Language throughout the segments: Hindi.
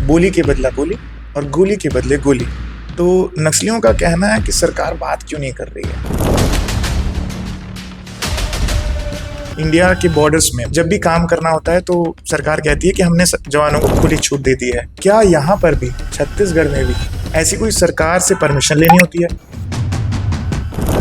बोली के बदला बोली और गोली के बदले गोली। तो नक्सलियों का कहना है कि सरकार बात क्यों नहीं कर रही है। इंडिया के बॉर्डर्स में जब भी काम करना होता है तो सरकार कहती है कि हमने जवानों को खुली छूट दे दी है। क्या यहाँ पर भी, छत्तीसगढ़ में भी ऐसी कोई सरकार से परमिशन लेनी होती है?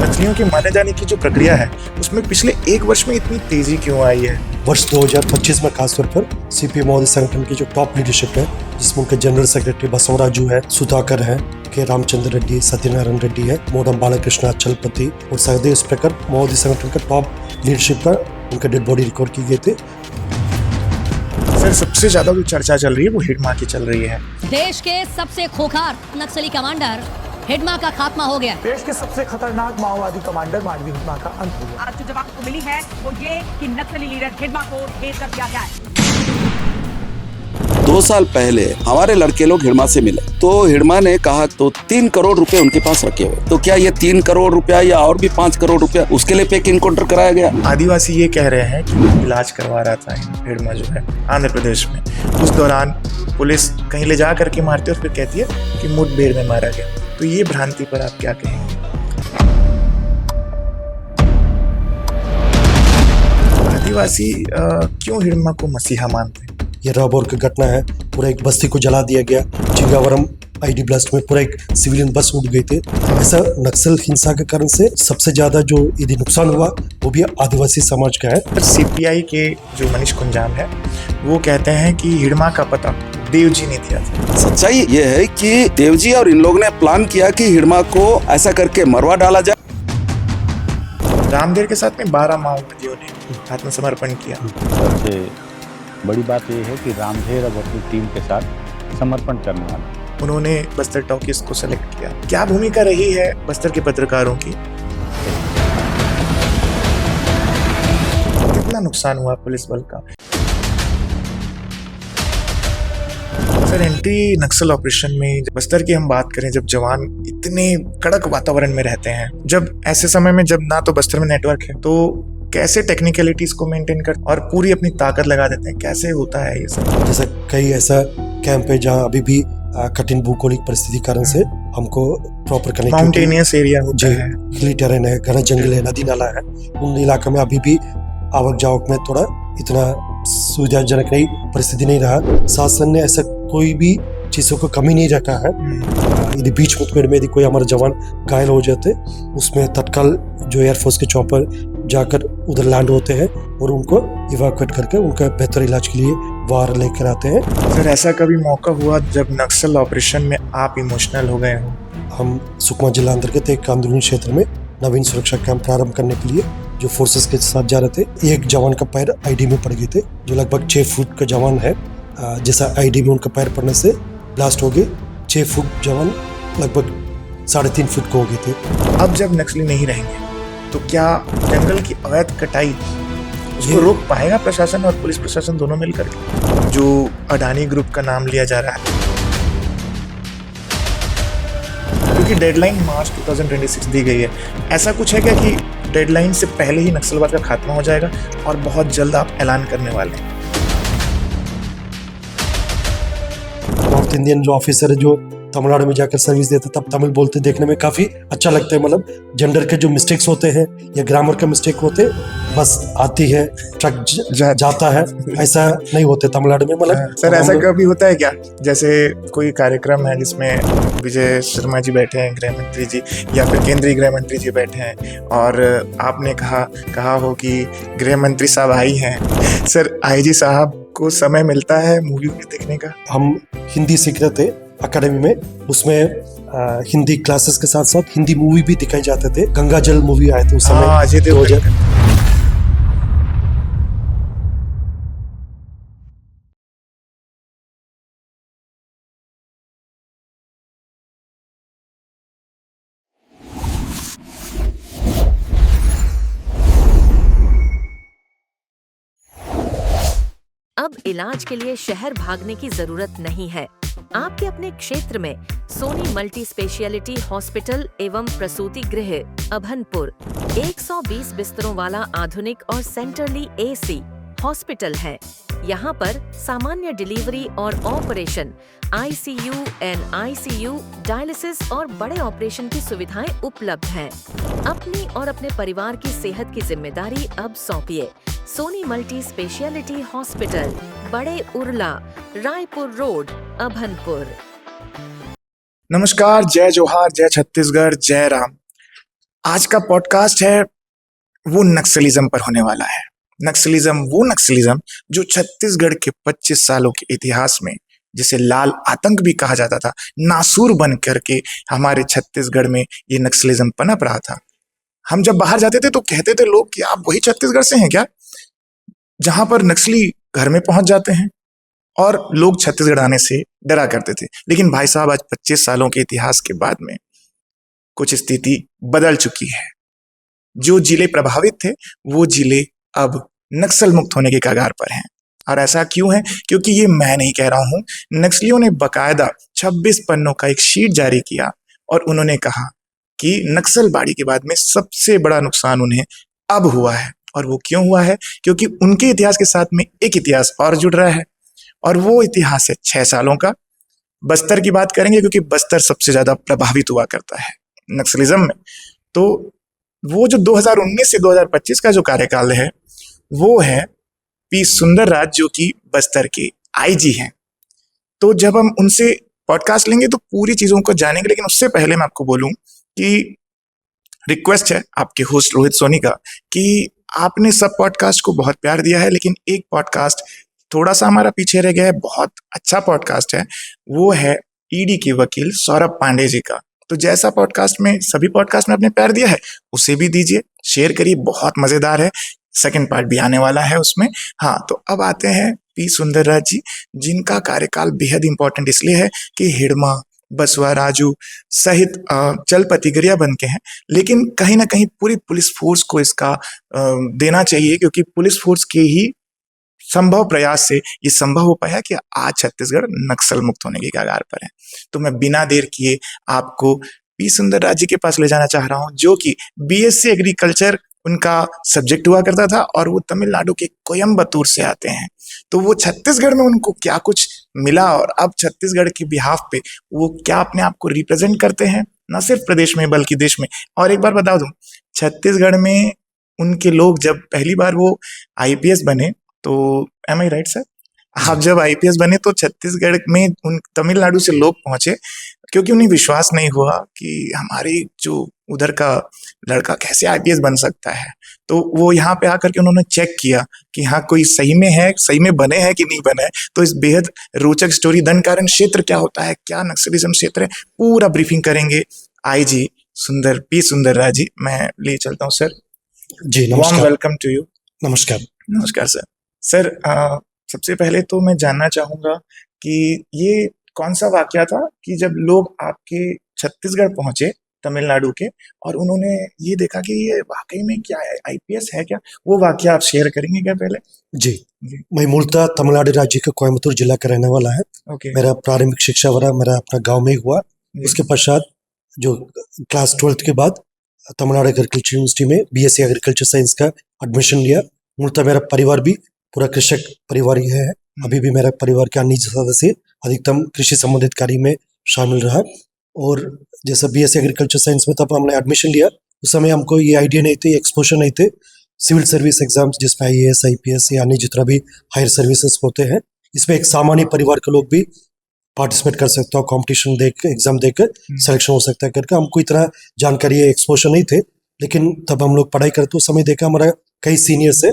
नक्सलियों के मारे जाने की जो प्रक्रिया है उसमें पिछले 1 वर्ष में इतनी तेजी क्यों आई है? वर्ष 2025 में खासतौर पर सीपीएम मोदी संगठन की जो टॉप लीडरशिप है, जिसमें उनके जनरल सेक्रेटरी बसवराजू है, सुधाकर है, के रामचंद्र रेड्डी, सत्यनारायण रेड्डी है, मोडम बालकृष्ण चलपति और सहदेव स्पीकर मोदी संगठन का टॉप लीडरशिप पर उनका डेड बॉडी रिकवर की गई थी। सर, सबसे ज्यादा जो चर्चा चल रही है वो हिडमा की चल रही है। देश के सबसे खोखार नक्सली कमांडर हिडमा का खात्मा हो गया। देश के सबसे खतरनाक माओवादी कमांडर मांडवी हिडमा का अंत हो गया। आज जो जवाब को मिली है वो ये कि नक्सली लीडर हिडमा को ढेर कर दिया गया है। 2 साल पहले हमारे लड़के लोग हिडमा से मिले तो हिडमा ने कहा तो 3 करोड़ रुपए उनके पास रखे हुए। तो क्या ये 3 करोड़ रुपया या और भी 5 करोड़ रुपया उसके लिए पेक इनकाउंटर कराया गया? आदिवासी ये कह रहे हैं कि इलाज करवा रहा था हिडमा जो है आंध्र प्रदेश में। उस दौरान पुलिस कहीं ले जा करके मारती है और फिर कहती है कि मुठभेड़ में मारा गया। तो ये भ्रांति पर आप क्या कहेंगे? आदिवासी क्यों हिडमा को मसीहा मानते हैं? ये रॉबर की घटना है, पूरा एक बस्ती को जला दिया गया। चिंगावरम आईडी ब्लास्ट में पूरा एक सिविलियन बस उड़ गई थी। ऐसा नक्सल हिंसा के कारण से सबसे ज्यादा जो यदि नुकसान हुआ वो भी आदिवासी समाज का है। सीपीआई के जो मनीष कुंजाम है वो कहते हैं कि हिडमा का पता देवजी ने दिया था। सच्चाई ये है कि देवजी और इन लोगों ने प्लान किया कि हिडमा को ऐसा करके मरवा डाला जाए। रामदेव के साथ में 12 माओवादियों ने आत्मसमर्पण किया। सबसे बड़ी बात यह है कि रामदेव अब अपनी टीम के साथ समर्पण करने वाला। उन्होंने बस्तर टॉकीज को सेलेक्ट किया। क्या भूमिका रही है बस्तर के पत्रकारों की? कितना नुकसान हुआ पुलिस बल का? सर, एंटी नक्सल ऑपरेशन में बस्तर की हम बात करें, जब जवान इतने कड़क वातावरण में रहते हैं, जब ऐसे समय में जब ना तो बस्तर में नेटवर्क है, तो कैसे टेक्निकलिटीज को मेंटेन कर और पूरी अपनी ताकत लगा देते हैं? कैसे होता है ये सब? जैसा कई ऐसा कैंप है जहाँ अभी भी कठिन भौगोलिक परिस्थिति कारण से हमको प्रॉपर कनेक्टिविटी, माउंटेनियस एरिया होता है, हिली टेरेन है, घना जंगल है, नदी नाला है, उन इलाकों में अभी भी आवक जावक में थोड़ा इतना सुविधाजनक नहीं परिस्थिति नहीं रहा। शासन ने ऐसा कोई भी चीजों को कमी नहीं रखा है। यदि बीच मुठभेड़ में यदि कोई हमारे जवान घायल हो जाते, उसमें तत्काल जो एयरफोर्स के चॉपर जाकर उधर लैंड होते हैं और उनको इवैक्यूएट करके उनका बेहतर इलाज के लिए बाहर लेकर आते हैं। सर, ऐसा कभी मौका हुआ जब नक्सल ऑपरेशन में आप इमोशनल हो गए हो? हम सुकमा जिला अंतर्गत एक अंदरूनी क्षेत्र में नवीन सुरक्षा कैंप प्रारंभ करने के लिए जो फोर्सेस के साथ जा रहे थे, एक जवान का पैर आईडी में पड़ गए थे, जो लगभग 6 फुट का जवान है। जैसा आईडी में उनका पैर पड़ने से ब्लास्ट हो गए, 6 फुट जवान लगभग 3.5 फुट को हो गए थे। अब जब नक्सली नहीं रहेंगे तो क्या जंगल की अवैध कटाई उसको रोक पाएगा प्रशासन और पुलिस प्रशासन दोनों मिलकर? जो अडानी ग्रुप का नाम लिया जा रहा है, क्योंकि डेडलाइन मार्च 2026 दी गई है, ऐसा कुछ है क्या कि डेडलाइन से पहले ही नक्सलवाद का खात्मा हो जाएगा और बहुत जल्द आप ऐलान करने वाले हैं? नॉर्थ इंडियन जो ऑफिसर है जो तमिलनाडु में जाकर सर्विस देते, तब तमिल बोलते देखने में काफी अच्छा लगता है। मतलब जेंडर के जो मिस्टेक्स होते हैं या ग्रामर के मिस्टेक होते, बस आती है ट्रक जाता है, ऐसा नहीं होते तमिलनाडु में। मतलब सर, ऐसा कभी होता है क्या, जैसे कोई कार्यक्रम है जिसमें विजय शर्मा जी बैठे हैं, गृह मंत्री जी, या फिर केंद्रीय गृह मंत्री जी बैठे हैं और आपने कहा हो कि गृह मंत्री साहब आई हैं, सर आईजी साहब को समय मिलता है मूवी देखने का? हम हिंदी सीख रहे थे अकेडमी में, उसमें हिंदी क्लासेस के साथ साथ हिंदी मूवी भी दिखाई जाते थे। गंगा जल मूवी आए थे उस समय। अब इलाज के लिए शहर भागने की जरूरत नहीं है। आपके अपने क्षेत्र में सोनी मल्टी स्पेशलिटी हॉस्पिटल एवं प्रसूति गृह अभनपुर 120 बिस्तरों वाला आधुनिक और सेंट्रली एसी हॉस्पिटल है। यहाँ पर सामान्य डिलीवरी और ऑपरेशन, आईसीयू, एनआईसीयू, डायलिसिस और बड़े ऑपरेशन की सुविधाएं उपलब्ध हैं। अपनी और अपने परिवार की सेहत की जिम्मेदारी अब सौंपिए सोनी मल्टी स्पेशलिटी हॉस्पिटल, बड़े उरला, रायपुर रोड, अभनपुर। नमस्कार, जय जोहार, जय छत्तीसगढ़, जय राम। आज का पॉडकास्ट है वो नक्सलिज्म पर होने वाला है। वो नक्सलिज्म जो छत्तीसगढ़ के 25 सालों के इतिहास में, जिसे लाल आतंक भी कहा जाता था, नासूर बन करके हमारे छत्तीसगढ़ में ये नक्सलिज्म पनप रहा था। हम जब बाहर जाते थे तो कहते थे लोग कि आप वही छत्तीसगढ़ से हैं क्या, जहां पर नक्सली घर में पहुंच जाते हैं, और लोग छत्तीसगढ़ आने से डरा करते थे। लेकिन भाई साहब, आज 25 सालों के इतिहास के बाद में कुछ स्थिति बदल चुकी है। जो जिले प्रभावित थे वो जिले अब नक्सल मुक्त होने के कगार पर हैं। और ऐसा क्यों है? क्योंकि ये मैं नहीं कह रहा हूं, नक्सलियों ने बकायदा 26 पन्नों का एक शीट जारी किया और उन्होंने कहा कि नक्सलबाड़ी के बाद में सबसे बड़ा नुकसान उन्हें अब हुआ है। और वो क्यों हुआ है? क्योंकि उनके इतिहास के साथ में एक इतिहास और जुड़ रहा है, और वो इतिहास है 6 सालों का। बस्तर की बात करेंगे क्योंकि बस्तर सबसे ज्यादा प्रभावित हुआ करता है नक्सलिज्म में। तो वो जो 2019 से 2025 का जो कार्यकाल है वो है पी सुंदरराज, जो कि बस्तर के आईजी हैं। तो जब हम उनसे पॉडकास्ट लेंगे तो पूरी चीजों को जानेंगे। लेकिन उससे पहले मैं आपको बोलूं कि रिक्वेस्ट है आपके होस्ट रोहित सोनी का कि आपने सब पॉडकास्ट को बहुत प्यार दिया है, लेकिन एक पॉडकास्ट थोड़ा सा हमारा पीछे रह गया है। बहुत अच्छा पॉडकास्ट है, वो है ईडी के वकील सौरभ पांडे जी का। तो जैसा पॉडकास्ट में, सभी पॉडकास्ट में आपने प्यार दिया है, उसे भी दीजिए, शेयर करिए, बहुत मजेदार है। सेकंड पार्ट भी आने वाला है उसमें। हाँ, तो अब आते हैं पी सुंदरराज जी, जिनका कार्यकाल बेहद इंपॉर्टेंट इसलिए है कि हिडमा, बसवा राजू सहित चलपति गरिया बन के हैं। लेकिन कहीं ना कहीं पूरी पुलिस फोर्स को इसका देना चाहिए, क्योंकि पुलिस फोर्स के ही संभव प्रयास से ये संभव हो पाया कि आज छत्तीसगढ़ नक्सल मुक्त होने के कगार पर है। तो मैं बिना देर किए आपको पी सुंदरराज जी के पास ले जाना चाह रहा हूं, जो कि बीएससी एग्रीकल्चर उनका सब्जेक्ट हुआ करता था, और वो तमिलनाडु के कोयम्बतूर से आते हैं। तो वो छत्तीसगढ़ में उनको क्या कुछ मिला, और अब छत्तीसगढ़ के बिहाफ पे वो क्या अपने आप को रिप्रेजेंट करते हैं, न सिर्फ प्रदेश में बल्कि देश में। और एक बार बता दूं, छत्तीसगढ़ में उनके लोग जब पहली बार वो आईपीएस बने, तो एम आई राइट सर, आप जब आईपीएस बने तो छत्तीसगढ़ में उन तमिलनाडु से लोग पहुंचे, क्योंकि उन्हें विश्वास नहीं हुआ कि हमारे जो उधर का लड़का कैसे आईपीएस बन सकता है। तो वो यहाँ पे आकर के उन्होंने चेक किया कि हाँ, कोई सही में है, सही में बने हैं कि नहीं बने। तो इस बेहद रोचक स्टोरी, दंडकारण्य क्षेत्र क्या होता है, क्या नक्सलिज्म क्षेत्र है, पूरा ब्रीफिंग करेंगे आईजी पी सुंदरराज जी। मैं ले चलता हूँ सर जी। नमस्कार। Welcome to you. नमस्कार। नमस्कार सर। सबसे पहले तो मैं जानना चाहूंगा कि ये कौन सा वाकया था कि जब लोग आपके छत्तीसगढ़ पहुंचे तमिलनाडु के, और उन्होंने ये देखा कि ये वाकई में क्या है, आईपीएस है क्या, वो वाकया आप शेयर करेंगे क्या पहले? जी, मैं मूलतः तमिलनाडु राज्य के कोयम्बतूर जिला का रहने वाला है। ओके। मेरा प्रारंभिक शिक्षा वगैरह मेरा अपना गांव में ही हुआ। उसके पश्चात जो क्लास 12th के बाद तमिलनाडु एग्रीकल्चर यूनिवर्सिटी में बीएससी एग्रीकल्चर साइंस का एडमिशन लिया। मूलतः मेरा परिवार भी पूरा कृषक परिवार ही है। अभी भी मेरा परिवार के अन्य सदस्य अधिकतम कृषि संबंधित कार्य में शामिल रहा। और जैसा बीएससी एग्रीकल्चर साइंस में तब हमने एडमिशन लिया, उस समय हमको ये आइडिया नहीं थे, एक्सपोजर नहीं थे सिविल सर्विस एग्जाम्स, जिसमें आईएएस, आईपीएस या अन्य जितना भी हायर सर्विसेज होते हैं, इसमें एक सामान्य परिवार के लोग भी पार्टिसिपेट कर सकते हो, कॉम्पिटिशन देकर, एग्जाम देकर सिलेक्शन हो सकता है करके। हमको इतना जानकारी, एक्सपोजर नहीं थे। लेकिन तब हम लोग पढ़ाई करते उस समय देखा हमारा कई सीनियर से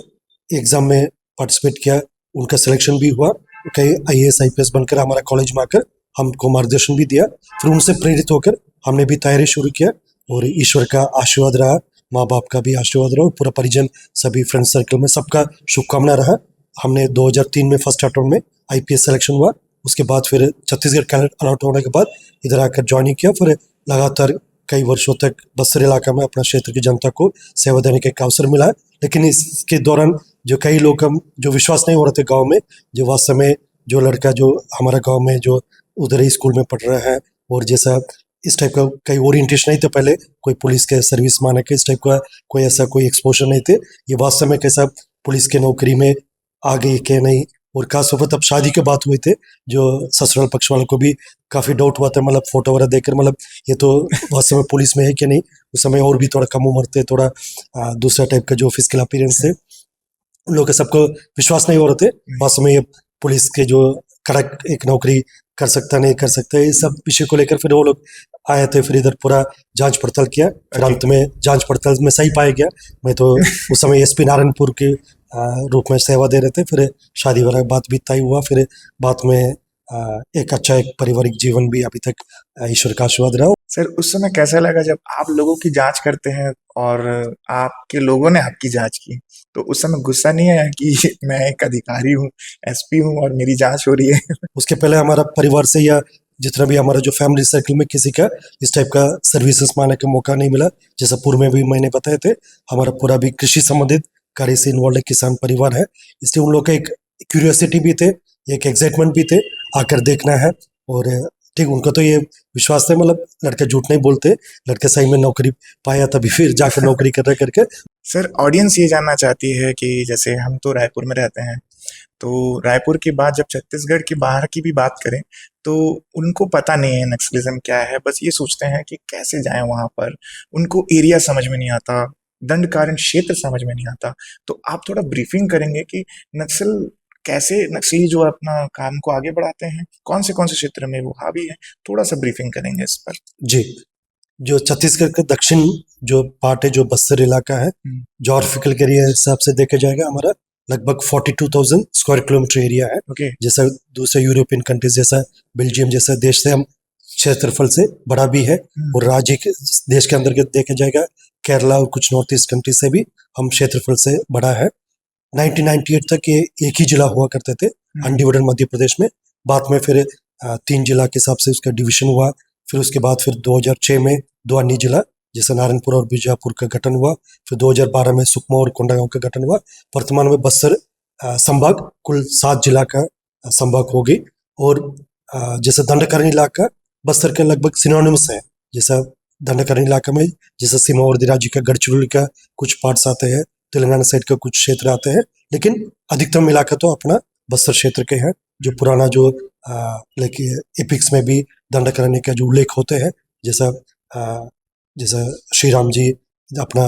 एग्जाम में पार्टिसिपेट किया, उनका सिलेक्शन भी हुआ, कई आईएएस आईपीएस बनकर हमारा कॉलेज में आकर हमको मार्गदर्शन भी दिया। फिर उनसे प्रेरित होकर हमने भी तैयारी शुरू किया, और ईश्वर का आशीर्वाद रहा, माँ बाप का भी आशीर्वाद रहा, पूरा परिजन, सभी फ्रेंड सर्कल में सबका शुभकामना रहा। हमने 2003 में फर्स्ट अटेम्प्ट में आईपीएस सिलेक्शन हुआ। उसके बाद फिर छत्तीसगढ़ कैडेट अलॉट होने के बाद इधर आकर ज्वाइन किया। फिर लगातार कई वर्षों तक बस्तर इलाका में अपना क्षेत्र की जनता को सेवा देने का एक अवसर मिला। लेकिन इसके दौरान जो कई लोग हम जो विश्वास नहीं हो रहे थे गांव में, जो वास्तव में जो लड़का जो हमारा गांव में जो उधर ही स्कूल में पढ़ रहा है, और जैसा इस टाइप का कई ओरिएंटेशन नहीं थे पहले, कोई पुलिस के सर्विस माने के इस टाइप का कोई ऐसा कोई एक्सपोजर नहीं थे। ये वास्तव में कैसा पुलिस के नौकरी में आ गई के नहीं, और खास तौर पर तब शादी के बात हुए थे, जो ससुराल पक्ष वालों को भी काफी डाउट हुआ था, मतलब फोटो वगैरह देखकर, मतलब ये तो वास्तव में पुलिस में है कि नहीं। उस समय और भी थोड़ा कम उम्र थे, थोड़ा दूसरा टाइप का जो फिजिकल अपीयरेंस थे, उन लोगों का सबको विश्वास नहीं हो रहे थे वास्तव में ये पुलिस के जो कड़क एक नौकरी कर सकता नहीं कर सकता, ये सब विषय को लेकर फिर वो लोग आए थे। फिर इधर पूरा जांच पड़ताल किया, फिर अंत में जांच पड़ताल में सही पाया गया। मैं तो उस समय एसपी नारायणपुर के रूप में सेवा दे रहे थे। फिर शादी वाला बात भी तय हुआ। फिर बाद में एक अच्छा एक पारिवारिक जीवन भी अभी तक ईश्वर का आशीर्वाद रहा। सर उस समय कैसा लगा जब आप लोगों की जांच करते हैं और आपके लोगों ने आपकी जांच की, तो उस समय गुस्सा नहीं आया कि मैं एक अधिकारी हूँ, एसपी हूँ और मेरी जांच हो रही है? उसके पहले हमारा परिवार से या जितना भी हमारा जो फैमिली सर्कल में किसी का इस टाइप का सर्विसेज माने का मौका नहीं मिला। जैसा पूर्व में भी मैंने बताए थे, हमारा पूरा भी कृषि संबंधित कार्य से इन्वॉल्व एक किसान परिवार है, इसलिए उन लोग का एक क्यूरियोसिटी भी थे, एक एक्साइटमेंट भी थे, आकर देखना है। और ठीक उनको तो ये विश्वास था, मतलब लड़के झूठ नहीं बोलते, लड़के सही में नौकरी पाया तभी फिर जाकर नौकरी कर रहे करके। सर ऑडियंस ये जानना चाहती है कि जैसे हम तो रायपुर में रहते हैं, तो रायपुर के बाद जब छत्तीसगढ़ के बाहर की भी बात करें तो उनको पता नहीं है नक्सलिज्म क्या है, बस ये सोचते हैं कि कैसे जाएं वहां पर। उनको एरिया समझ में नहीं आता, दंडकारण्य क्षेत्र समझ में नहीं आता। तो आप थोड़ा ब्रीफिंग करेंगे कि नक्सल कैसे, नक्सली जो अपना काम को आगे बढ़ाते हैं, कौन से क्षेत्र में वो हावी है, थोड़ा सा ब्रीफिंग करेंगे इस पर। जी, जो छत्तीसगढ़ का दक्षिण जो पार्ट है, जो बस्तर इलाका है, जॉग्राफिकल के एरिया हिसाब से देखा जाएगा हमारा लगभग 42,000 स्क्वायर किलोमीटर एरिया है। ओके। जैसा दूसरे यूरोपियन कंट्रीज जैसा बेल्जियम जैसा देश से हम क्षेत्रफल से बड़ा भी है। और राज्य के देश के अंदर देखा जाएगा केरला और कुछ नॉर्थ ईस्ट कंट्री से भी हम क्षेत्रफल से बड़ा है। 1998 तक ये एक ही जिला हुआ करते थे, अनडिवाइडेड मध्य प्रदेश में। बाद में फिर 3 जिला के हिसाब से उसका डिवीजन हुआ। फिर उसके बाद फिर 2006 में 2 अन्य जिला जैसे नारायणपुर और बीजापुर का गठन हुआ। फिर 2012 में सुकमा और कोंडागांव का गठन हुआ। वर्तमान में बस्तर संभाग कुल 7 जिला का संभाग हो गई। और जैसे दंडकारण्य इलाका बस्तर के लगभग सिनोनिमस है। जैसा दंडकारण्य इलाका में जैसा सीमावर्ती राज्य का गढ़चिरौली का कुछ पार्ट्स आते हैं, तेलंगाना साइड का कुछ क्षेत्र आते हैं, लेकिन अधिकतम इलाका तो अपना बस्तर क्षेत्र के हैं। जो पुराना जो एपिक्स में भी दंडकारण्य का जो उल्लेख होते हैं, जैसा श्री राम जी अपना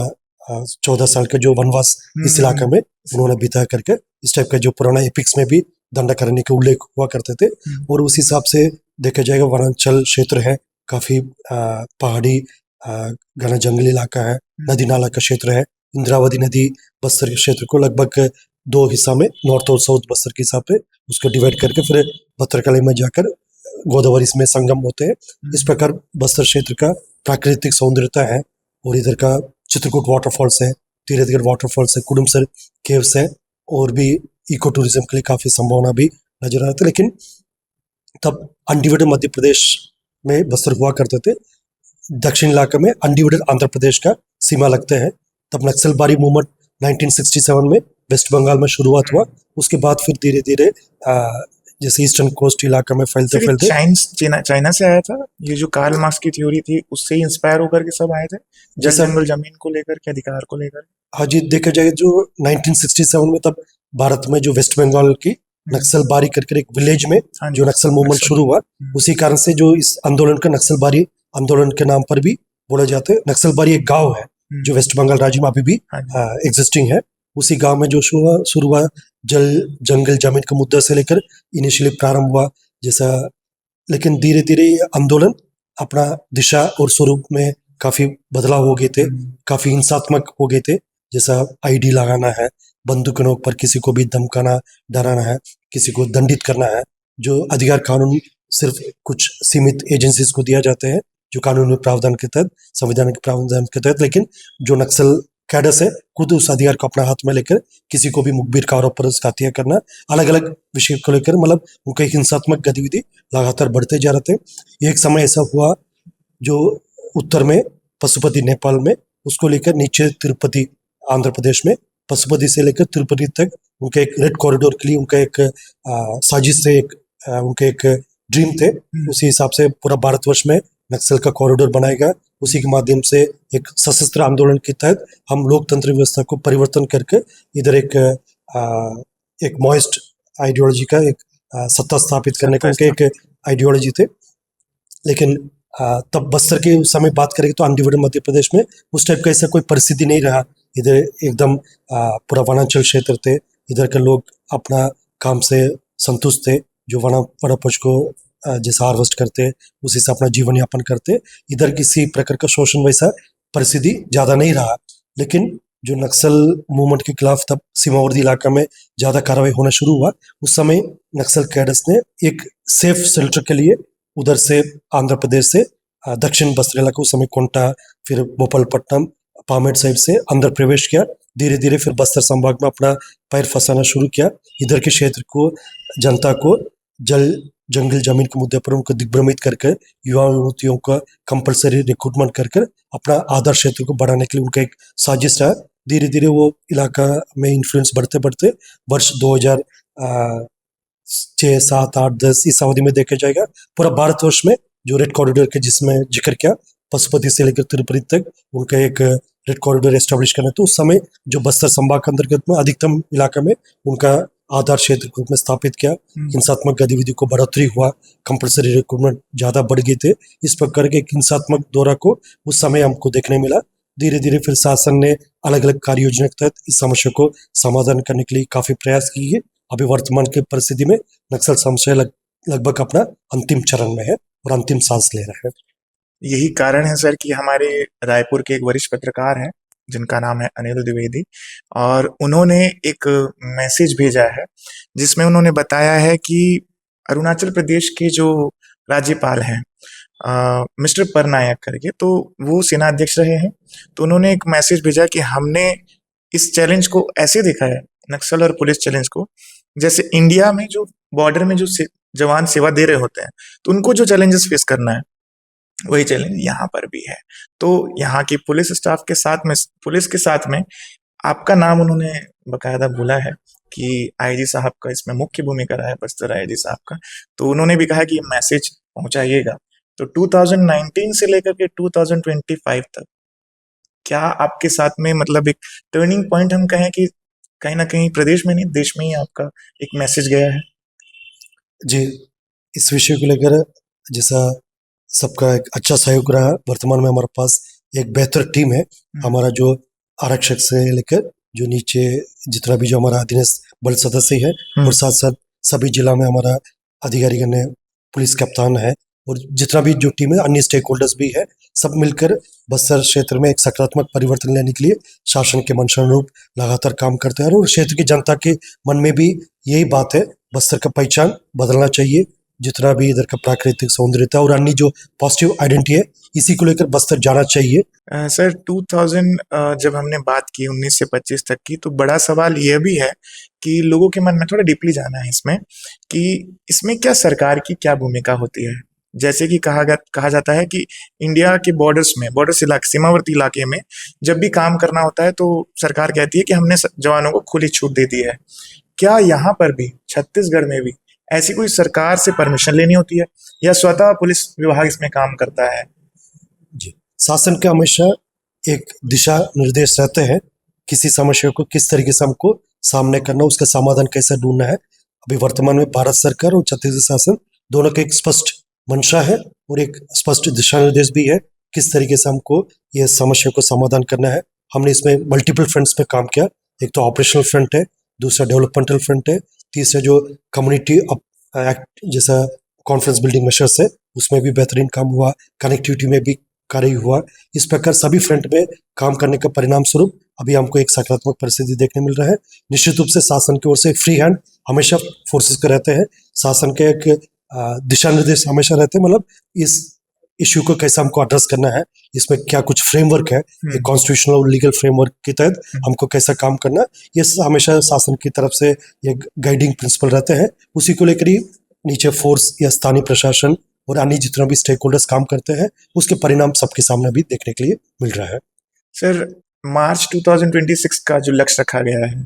14 साल का जो वनवास इस इलाका में उन्होंने बिता करके, इस टाइप का जो पुराना एपिक्स में भी दंडकारण्य के उल्लेख हुआ करते थे। और उस हिसाब से देखा जाएगा वनांचल क्षेत्र है, काफी पहाड़ी घना जंगली इलाका है, नदी नाला का क्षेत्र है। इंद्रावती नदी बस्तर के क्षेत्र को लगभग 2 हिस्सा में, नॉर्थ और साउथ बस्तर के हिसाब से उसको डिवाइड करके फिर भद्रकाली में जाकर गोदावरी में संगम होते हैं। इस प्रकार बस्तर क्षेत्र का प्राकृतिक सौंदर्यता है। और इधर का चित्रकूट वाटरफॉल्स है, तीरथगढ़ वाटरफॉल्स है, कुडुमसर केव्स है, और भी इको टूरिज्म के लिए काफी संभावना भी नजर आती है। लेकिन तब अनडिवाइडेड मध्य प्रदेश में बस्तर हुआ करते थे। दक्षिण इलाके में अनडिवाइडेड आंध्र प्रदेश का सीमा लगते हैं। तब नक्सलबारी मूवमेंट 1967 में वेस्ट बंगाल में शुरुआत हुआ। उसके बाद फिर धीरे धीरे जैसे ईस्टर्न कोस्ट इलाका में फैलते चाइना से आया था ये जो कार्ल मार्क्स की थ्योरी थी, उससे ही इंस्पायर होकर के सब आए थे, जंगल जमीन को लेकर के, अधिकार को लेकर। हाँ जी, देखा जाए जो 1967 में तब भारत में जो वेस्ट बंगाल की नक्सलबारी करके एक विलेज में जो नक्सल मूवमेंट शुरू हुआ, उसी कारण से जो इस आंदोलन का नक्सलबारी आंदोलन के नाम पर भी बोला जाता है। नक्सलबारी एक गांव है जो वेस्ट बंगाल राज्य में अभी भी एग्जिस्टिंग है। उसी गांव में जो शुरू हुआ जंगल जमीन के मुद्दे से लेकर इनिशियली प्रारंभ हुआ जैसा, लेकिन धीरे धीरे आंदोलन अपना दिशा और स्वरूप में काफी बदलाव हो गए थे, काफी हिंसात्मक हो गए थे। जैसा आईडी लगाना है, बंदूक नोक पर किसी को भी धमकाना, डराना है, किसी को दंडित करना है। जो अधिकार कानून सिर्फ कुछ सीमित एजेंसीज को दिया जाते हैं जो कानूनी प्रावधान के तहत, संविधान के प्रावधान के तहत, लेकिन जो नक्सल कैडर्स है खुद उस अधिकार को अपना हाथ में लेकर किसी को भी मुखबिर का आरोप पर उसका हत्या करना, अलग अलग विषय को लेकर मतलब उनका हिंसात्मक गतिविधि लगातार बढ़ते जा रहे थे। एक समय ऐसा हुआ जो उत्तर में पशुपति नेपाल में, उसको लेकर नीचे तिरुपति आंध्र प्रदेश में, पशुपति से लेकर तिरुपति तक उनके एक रेड कॉरिडोर के लिए उनका एक साजिश से उनके एक ड्रीम थे। उसी हिसाब से पूरा भारतवर्ष में नक्सल का कॉरिडोर बनाएगा। उसी के माध्यम से एक सशस्त्र आंदोलन के तहत हम लोकतंत्र व्यवस्था को परिवर्तन करके इधर एक मॉइस्ट आइडियोलॉजी का एक सत्ता स्थापित करने का उनके एक आइडियोलॉजी थे। लेकिन तब बस्तर के उस समय बात करेंगे तो अनडिवाइडेड मध्य प्रदेश में उस टाइप का ऐसा कोई परिस्थिति नहीं रहा। इधर एकदम पूरा वनांचल क्षेत्र थे, इधर के लोग अपना काम से संतुष्ट थे, जो वनोपज को जैसा हार्वेस्ट करते उसी से अपना जीवन यापन करते। इधर किसी प्रकार का शोषण वैसा परिस्थिति ज़्यादा नहीं रहा। लेकिन जो नक्सल मूवमेंट के खिलाफ तब सीमावर्ती इलाका में ज़्यादा कार्रवाई होना शुरू हुआ, उस समय नक्सल कैडर्स ने एक सेफ शेल्टर के लिए उधर से आंध्र प्रदेश से दक्षिण बस्तर इलाका, उस समय कोंटा, फिर भोपालपट्टनम, पामेट साइड से अंदर प्रवेश किया। धीरे धीरे फिर बस्तर संभाग में अपना पैर फंसाना शुरू किया। इधर के क्षेत्र को, जनता को जल जंगल जमीन के मुद्दे पर उनको दिग्भ्रमित करके युवा युवतियों का कंपलसरी रिक्रूटमेंट कर अपना आधार क्षेत्र को बढ़ाने के लिए उनका एक साजिश रहा। धीरे धीरे वो इलाका में इन्फ्लुएंस बढ़ते बढ़ते वर्ष 2006, 7, 8, 10 इस अवधि में देखा जाएगा पूरा भारतवर्ष में जो रेड कॉरिडोर के जिसमें जिक्र किया, पशुपति से लेकर तिरुपति तक उनका एक रेड कॉरिडोर एस्टेब्लिश करना। तो उस समय जो बस्तर संभाग के अंतर्गत में अधिकतम इलाका में उनका आधार क्षेत्र के रूप में स्थापित किया। हिंसात्मक गतिविधि को बढ़ोतरी हुआ, कंपलसरी रिक्रूटमेंट ज़्यादा बढ़ गए थे। इस प्रकार के हिंसात्मक दौरा को उस समय हमको देखने मिला। धीरे धीरे फिर शासन ने अलग अलग कार्य योजना के तहत इस समस्या को समाधान करने के लिए काफ़ी प्रयास किए। अभी वर्तमान की परिस्थिति में नक्सल समस्या लगभग अपना अंतिम चरण में है और अंतिम सांस ले रहा है। यही कारण है सर कि हमारे रायपुर के एक वरिष्ठ पत्रकार हैं जिनका नाम है अनिल द्विवेदी, और उन्होंने एक मैसेज भेजा है जिसमें उन्होंने बताया है कि अरुणाचल प्रदेश के जो राज्यपाल हैं मिस्टर परनायक करके, तो वो सेनाध्यक्ष रहे हैं। तो उन्होंने एक मैसेज भेजा कि हमने इस चैलेंज को ऐसे देखा है, नक्सल और पुलिस चैलेंज को, जैसे इंडिया में जो बॉर्डर में जो जवान सेवा दे रहे होते हैं तो उनको जो चैलेंजेस फेस करना है वही चैलेंज यहाँ पर भी है। तो यहाँ की पुलिस स्टाफ के साथ में, पुलिस के साथ में आपका नाम उन्होंने बकायदा बोला है कि आईजी साहब का इसमें मुख्य भूमिका रहा है, बस्तर आईजी साहब का। तो उन्होंने भी कहा कि ये मैसेज पहुंचाइएगा। तो 2019 से लेकर के 2025 तक क्या आपके साथ में मतलब एक टर्निंग पॉइंट हम कहें कि कहीं ना कहीं प्रदेश में नहीं देश में ही आपका एक मैसेज गया है? जी, इस विषय को लेकर जैसा सबका एक अच्छा सहयोग रहा। वर्तमान में हमारे पास एक बेहतर टीम है। हमारा जो आरक्षक से लेकर जो नीचे जितना भी जो हमारा अधीनस्थ बल सदस्य है और साथ साथ सभी जिला में हमारा अधिकारीगण है, पुलिस कप्तान है और जितना भी जो टीम है, अन्य स्टेक होल्डर्स भी है, सब मिलकर बस्तर क्षेत्र में एक सकारात्मक परिवर्तन लाने के लिए शासन के मंशानुरूप लगातार काम करते हैं। और क्षेत्र की जनता के मन में भी यही बात है, बस्तर का पहचान बदलना चाहिए। जितना भी इधर का प्राकृतिक सौंदर्यता और अन्य जो पॉजिटिव आइडेंटिटी है, इसी को लेकर बस्तर जाना चाहिए। सर 2000 जब हमने बात की 19 से 25 तक की, तो बड़ा सवाल यह भी है कि लोगों के मन में थोड़ा डीपली जाना है इसमें कि इसमें क्या सरकार की क्या भूमिका होती है। जैसे कि कहा जाता है कि इंडिया के बॉर्डर्स में, बॉर्डर्स इलाके, सीमावर्ती इलाके में जब भी काम करना होता है तो सरकार कहती है कि हमने जवानों को खुली छूट दे दी है। क्या यहाँ पर भी, छत्तीसगढ़ में भी ऐसी कोई सरकार से परमिशन लेनी होती है या स्वतः पुलिस विभाग इसमें काम करता है? जी, शासन का हमेशा एक दिशा निर्देश रहते हैं, किसी समस्या को किस तरीके से हमको सामने करना, उसका समाधान कैसे ढूंढना है। अभी वर्तमान में भारत सरकार और छत्तीसगढ़ शासन दोनों का एक स्पष्ट मंशा है और एक स्पष्ट दिशा निर्देश भी है किस तरीके से हमको यह समस्या को समाधान करना है। हमने इसमें मल्टीपल फ्रंट्स पे काम किया। एक तो ऑपरेशनल फ्रंट है, दूसरा डेवलपमेंटल फ्रंट है, तीसरा जो कम्युनिटी एक्ट जैसा कॉन्फ्रेंस बिल्डिंग मेशर्स है उसमें भी बेहतरीन काम हुआ, कनेक्टिविटी में भी कार्य हुआ। इस प्रकार सभी फ्रंट में काम करने का परिणाम स्वरूप अभी हमको एक सकारात्मक परिस्थिति देखने मिल रहा है। निश्चित रूप से शासन की ओर से फ्री हैंड हमेशा फोर्सेस के रहते हैं, शासन के एक दिशा निर्देश हमेशा रहते हैं, मतलब इस इश्यू को कैसे हमको एड्रेस करना है, इसमें क्या कुछ फ्रेमवर्क है, एक कॉन्स्टिट्यूशनल और लीगल फ्रेमवर्क के तहत हमको कैसा काम करना, ये हमेशा शासन की तरफ से एक गाइडिंग प्रिंसिपल रहते हैं। उसी को लेकर ही नीचे फोर्स या स्थानीय प्रशासन और अन्य जितना भी स्टेक होल्डर्स काम करते हैं, उसके परिणाम सबके सामने भी देखने के लिए मिल रहा है। सर, मार्च 2026 का जो लक्ष्य रखा गया है,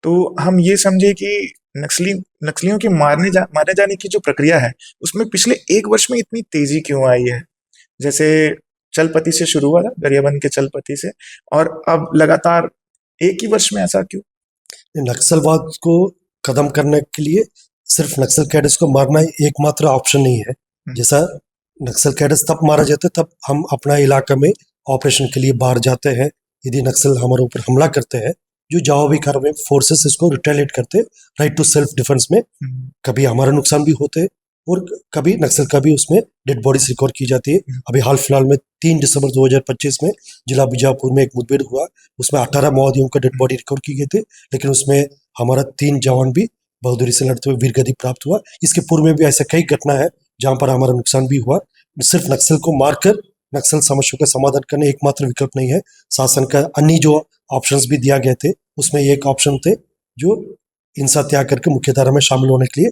तो हम ये समझे कि नक्सलियों के मारे जाने की जो प्रक्रिया है उसमें पिछले 1 वर्ष में इतनी तेजी क्यों आई है? जैसे चलपति से शुरू हुआ था, गरियाबंद के चलपति से, और अब लगातार एक ही वर्ष में ऐसा क्यों? नक्सलवाद को खत्म करने के लिए सिर्फ नक्सल कैडर्स को मारना एकमात्र ऑप्शन नहीं है। जैसा नक्सल कैडर्स तब मारा जाता है तब हम अपना इलाका में ऑपरेशन के लिए बाहर जाते हैं। यदि नक्सल हमारे ऊपर हमला करते हैं, जो जवाबी कार्रवाई फोर्सेस इसको रिटेलिएट करते हैं, राइट टू सेल्फ डिफेंस में कभी हमारा नुकसान भी होते हैं और कभी नक्सल का भी उसमें डेड बॉडीज रिकवर की जाती है। अभी हाल फिलहाल में 3 दिसंबर 2025 में जिला बीजापुर में एक मुठभेड़ हुआ, उसमें 18 माओवादियों का डेड बॉडी रिकवर की गए थे, लेकिन उसमें हमारा 3 जवान भी बहादुरी से लड़ते हुए वीरगति प्राप्त हुआ। इसके पूर्व में भी ऐसा कई घटना है जहां पर हमारा नुकसान भी हुआ। सिर्फ नक्सल को मारकर नक्सल समस्या का समाधान करने एकमात्र विकल्प नहीं है। शासन का अन्य जो ऑप्शंस भी दिया गए थे, उसमें एक ऑप्शन थे जो हिंसा त्याग करके मुख्यधारा में शामिल होने के लिए।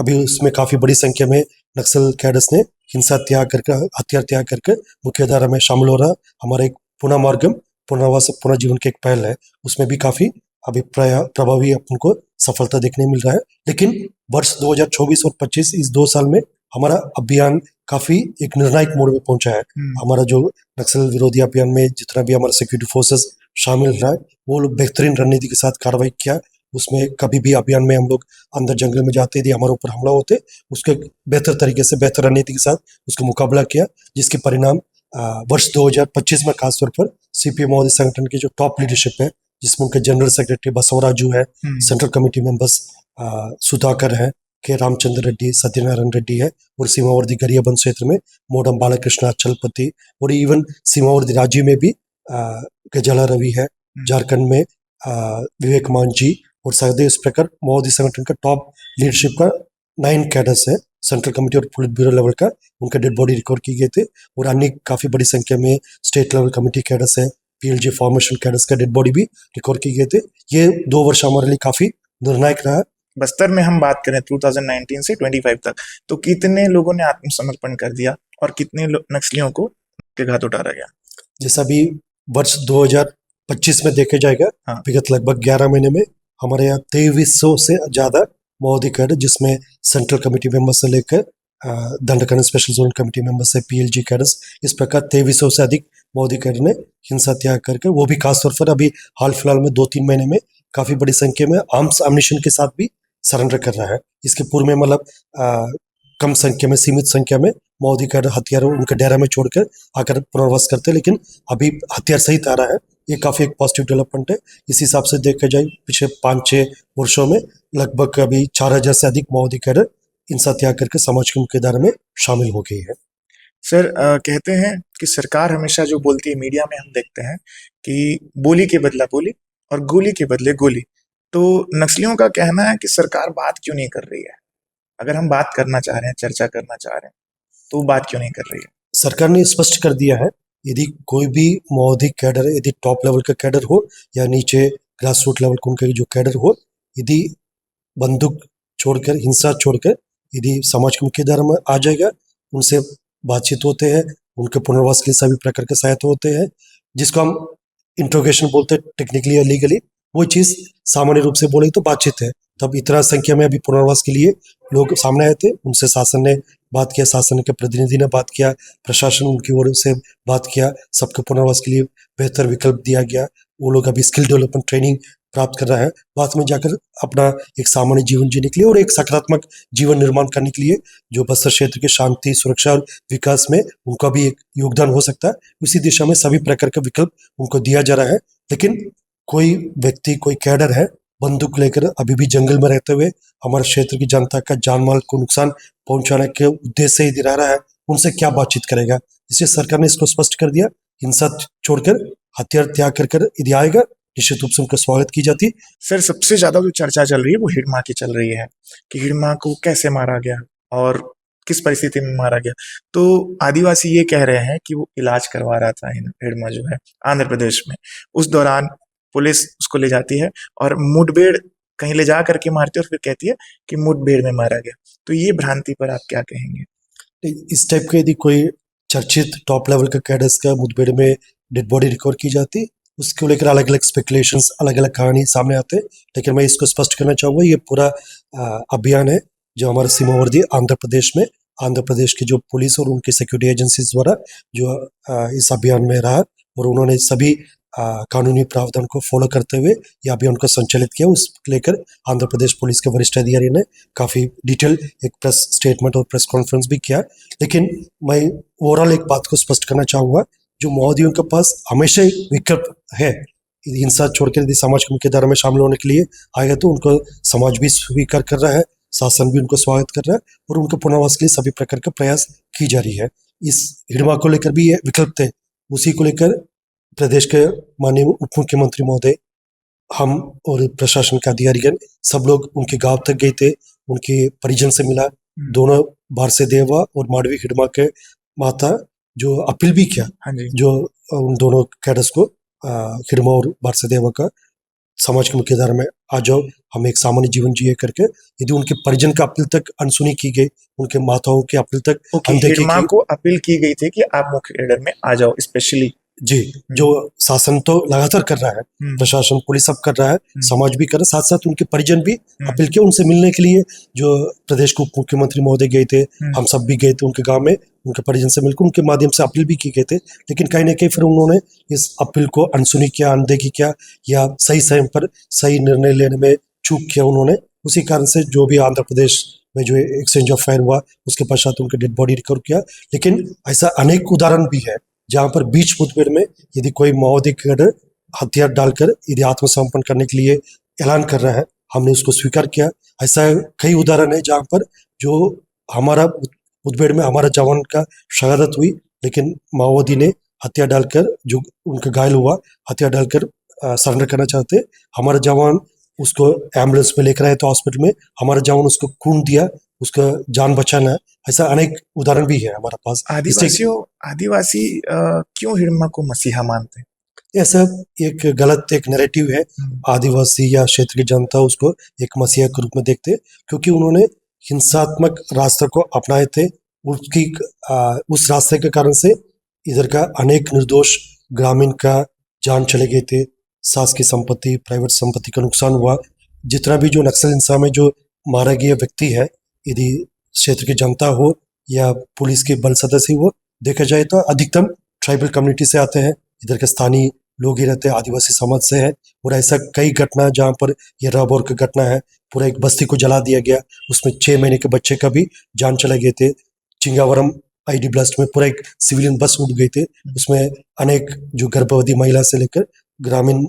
अभी उसमें काफी बड़ी संख्या में नक्सल कैडर्स ने हिंसा त्याग करके, हथियार त्याग करके मुख्यधारा में शामिल हो रहा। हमारा एक पुनः मार्गम पुनर्वास पुनः जीवन की एक पहल है, उसमें भी काफी अभी प्रभावी अपन को सफलता देखने मिल रहा है। लेकिन वर्ष 2024 और 25 इस 2 साल में हमारा अभियान काफी एक निर्णायक मोड़ में पहुंचा है। हमारा जो नक्सल विरोधी अभियान में जितना भी हमारा सिक्योरिटी फोर्सेस शामिल रहा है, वो लोग बेहतरीन रणनीति के साथ कार्रवाई किया। उसमें कभी भी अभियान में हम लोग अंदर जंगल में जाते यदि हमारे ऊपर हमला होते, उसके बेहतर तरीके से बेहतर रणनीति के साथ उसका मुकाबला किया, जिसके परिणाम वर्ष 2025 में खासतौर पर सीपीएम मोदी संगठन की जो टॉप लीडरशिप है, जिसमें उनके जनरल सेक्रेटरी बसवराजू है, सेंट्रल कमेटी मेंबर्स सुधाकर है, के रामचंद्र रेड्डी, सत्यनारायण रेड्डी है, और सीमावर्ती गरियाबंद क्षेत्र में मोडम बालकृष्ण अचलपति, और इवन सीमावर्ती राज्य में भी गजाला रवि है, झारखंड में विवेक मान जी, और शायद इस प्रकार मोदी संगठन का टॉप लीडरशिप का 9 कैडर्स है सेंट्रल कमेटी और पुलिस ब्यूरो लेवल का, उनका डेड बॉडी रिकवर की गए थे। और अन्य काफी बड़ी संख्या में स्टेट लेवल कमेटी कैडर्स है, पीएलजी फॉर्मेशन कैडर्स का डेड बॉडी भी रिकवर की गए थे। ये 2 वर्ष हमारे लिए काफी निर्णायक रहा। बस्तर में हम बात करें 2019 से 25 तक, तो कितने लोगों ने आत्मसमर्पण कर दिया और कितने नक्सलियों को के घात उतारा गया? जैसा भी वर्ष 2025 में देखा जाएगा, विगत लगभग 11 महीने में हमारे यहाँ 2300 से ज्यादा माओवादी कैडर, जिसमें सेंट्रल कमेटी मेंबर से लेकर Dandakaranya special zone committee member से पीएलजी कैडर्स, इस प्रकार 2300 से अधिक माओवादी कैडर ने हिंसा त्याग करके, वो भी खासतौर पर अभी हाल फिलहाल में 2-3 महीने में काफी बड़ी संख्या में आर्म्स एम्युनिशन के साथ भी सरेंडर कर रहा है। इसके पूर्व में मतलब कम संख्या में, सीमित संख्या में माओवादी कैडर हथियारों उनके डेरा में छोड़कर आकर पुनर्वास करते हैं, लेकिन अभी हथियार सहित आ रहा है। ये काफी एक पॉजिटिव डेवलपमेंट है। इस हिसाब से देखा जाए पिछले 5-6 वर्षों में लगभग अभी 4000 से अधिक माओवादी कैडर हिंसा त्याग करके समाज की मुख्यधारा में शामिल हो गई है। सर, कहते हैं कि सरकार हमेशा जो बोलती है, मीडिया में हम देखते हैं कि बोली के बदला बोली और गोली के बदले गोली। तो नक्सलियों का कहना है कि सरकार बात क्यों नहीं कर रही है? अगर हम बात करना चाह रहे हैं, चर्चा करना चाह रहे हैं, तो बात क्यों नहीं कर रही है? सरकार ने स्पष्ट कर दिया है, यदि कोई भी माओवादी कैडर, यदि टॉप लेवल का कैडर हो या नीचे ग्रास रूट लेवल का उनका जो कैडर हो, यदि बंदूक छोड़कर, हिंसा छोड़कर यदि समाज की मुख्यधारा में आ जाएगा, उनसे बातचीत होते हैं, उनके पुनर्वास के लिए सभी प्रकार के सहायता होते हैं, जिसको हम इंट्रोगेशन बोलते हैं टेक्निकली या लीगली। वो चीज सामान्य रूप से बोले तो बातचीत है। तब इतना संख्या में अभी पुनर्वास के लिए लोग सामने आए थे, उनसे शासन ने बात किया, शासन के प्रतिनिधि ने बात किया, प्रशासन उनकी ओर से बात किया, सबके पुनर्वास के लिए बेहतर विकल्प दिया गया। वो लोग अभी स्किल डेवलपमेंट ट्रेनिंग प्राप्त कर रहा है, बाद में जाकर अपना एक सामान्य जीवन जीने के लिए और एक सकारात्मक जीवन निर्माण करने के लिए जो बस्तर क्षेत्र के शांति, सुरक्षा और विकास में उनका भी एक योगदान हो सकता है, उसी दिशा में सभी प्रकार का विकल्प उनको दिया जा रहा है। लेकिन कोई व्यक्ति, कोई कैडर है, बंदूक लेकर अभी भी जंगल में रहते हुए हमारे क्षेत्र की जनता का जान माल को नुकसान पहुंचाने के उद्देश्य से यदि रह रहा है, उनसे क्या बातचीत करेगा? इसलिए सरकार ने इसको स्पष्ट कर दिया, हिंसा छोड़कर हथियार त्याग कर यदि आएगा, निश्चित रूप से उनका स्वागत की जाती। सर, सबसे ज्यादा जो चर्चा चल रही है वो हिडमा की चल रही है कि हिडमा को कैसे मारा गया और किस परिस्थिति में मारा गया। तो आदिवासी ये कह रहे हैं कि वो इलाज करवा रहा था हिडमा जो है आंध्र प्रदेश में, उस दौरान पुलिस उसको ले जाती है और मुठभेड़ कहीं ले जा करके मारती है और फिर कहती है कि मुठभेड़ में मारा गया। तो ये भ्रांति पर आप क्या कहेंगे? इस टाइप के यदि कोई चर्चित टॉप लेवल का कैडर्स का मुठभेड़ में डेड बॉडी रिकवर की जाती, उसको लेकर अलग अलग स्पेकुलेशंस, अलग अलग कहानी सामने आते हैं। लेकिन मैं इसको स्पष्ट करना चाहूँगा, ये पूरा अभियान है जो हमारे सीमावर्ती आंध्र प्रदेश में, आंध्र प्रदेश की जो पुलिस और उनकी सिक्योरिटी एजेंसीज द्वारा जो इस अभियान में रहा, और उन्होंने सभी कानूनी प्रावधान को फॉलो करते हुए यह अभियान को संचालित किया। उसको लेकर आंध्र प्रदेश पुलिस के वरिष्ठ अधिकारी ने काफ़ी डिटेल एक प्रेस स्टेटमेंट और प्रेस कॉन्फ्रेंस भी किया। लेकिन मैं ओवरऑल एक बात को स्पष्ट करना चाहूँगा, जो माओवादियों के पास हमेशा ही विकल्प है। हिंसा छोड़कर यदि समाज की मुख्यधारा में शामिल होने के लिए आएगा तो उनको समाज भी स्वीकार कर रहा है, शासन भी उनको स्वागत कर रहा है और उनके पुनर्वास के लिए सभी प्रकार के प्रयास की जा रही है। इस हिड़मा को लेकर भी ये विकल्प थे। उसी को लेकर प्रदेश के माननीय उप मुख्यमंत्री महोदय, हम और प्रशासन के अधिकारीगण सब लोग उनके गांव तक गए थे, उनके परिजन से मिला। दोनों बारसे देवा और माडवी हिड़मा के माता जो अपील भी किया, हाँ जी। जो उन दोनों कैडर्स को हिड़मा और बारसे देवा का समाज की मुख्यधारा में आ जाओ, हम एक सामान्य जीवन जिए करके, यदि उनके परिजन का अपील तक अनसुनी की गई, उनके माताओं की अपील तक अनदेखी हिड़मा की। को अपील की गई थी कि आप मुख्य कैडर में आ जाओ स्पेशली। जी, जो शासन तो लगातार कर रहा है, प्रशासन पुलिस सब कर रहा है, समाज भी कर रहा है, साथ साथ उनके परिजन भी अपील किया उनसे मिलने के लिए। जो प्रदेश के उप मुख्यमंत्री महोदय गए थे, हम सब भी गए थे उनके गांव में, उनके परिजन से मिलकर उनके माध्यम से अपील भी की गए थे। लेकिन कहीं ना कहीं फिर उन्होंने इस अपील को अनसुनी किया, अनदेखी किया या सही समय पर सही निर्णय लेने में चूक किया उन्होंने। उसी कारण से जो भी आंध्र प्रदेश में जो एक्सचेंज ऑफ फायर हुआ, उसके पश्चात उनके डेड बॉडी रिकवर किया। लेकिन ऐसा अनेक उदाहरण भी है जहाँ पर बीच मुठभेड़ में यदि कोई माओवादी कैडर हथियार डालकर यदि आत्मसमर्पण करने के लिए ऐलान कर रहा है, हमने उसको स्वीकार किया। ऐसा कई उदाहरण है जहाँ पर जो हमारा मुठभेड़ में हमारा जवान का शहादत हुई, लेकिन माओवादी ने हथियार डालकर, जो उनका घायल हुआ, हथियार डालकर सरेंडर करना चाहते, हमारा जवान उसको एम्बुलेंस में लेकर आए तो हॉस्पिटल में, हमारा जवान उसको खून दिया, उसका जान बचाना है। ऐसा अनेक उदाहरण भी है हमारे पास। आदिवासी क्यों हिड़मा को मसीहा मानते हैं? यह सब एक गलत एक नैरेटिव है। आदिवासी या क्षेत्र की जनता उसको एक मसीहा के रूप में देखते हैं, क्योंकि उन्होंने हिंसात्मक रास्ते को अपनाए थे। उस रास्ते के कारण से इधर का अनेक निर्दोष ग्रामीण का जान चले गए थे, सास की संपत्ति, प्राइवेट संपत्ति का नुकसान हुआ। जितना भी जो नक्सल हिंसा में जो मारा गया व्यक्ति है, यदि क्षेत्र की जनता हो या पुलिस के बल सदस्य हो, देखा जाए तो अधिकतम ट्राइबल कम्युनिटी से आते हैं, इधर के स्थानीय लोग ही रहते हैं, आदिवासी समाज से है। और ऐसा कई घटना जहाँ पर यह रबौर की घटना है, पूरा एक बस्ती को जला दिया गया, उसमें 6 महीने के बच्चे का भी जान चले गए थे। चिंगावरम आईडी ब्लास्ट में पूरा एक सिविलियन बस उड़ गई थी, उसमें अनेक जो गर्भवती महिला से लेकर ग्रामीण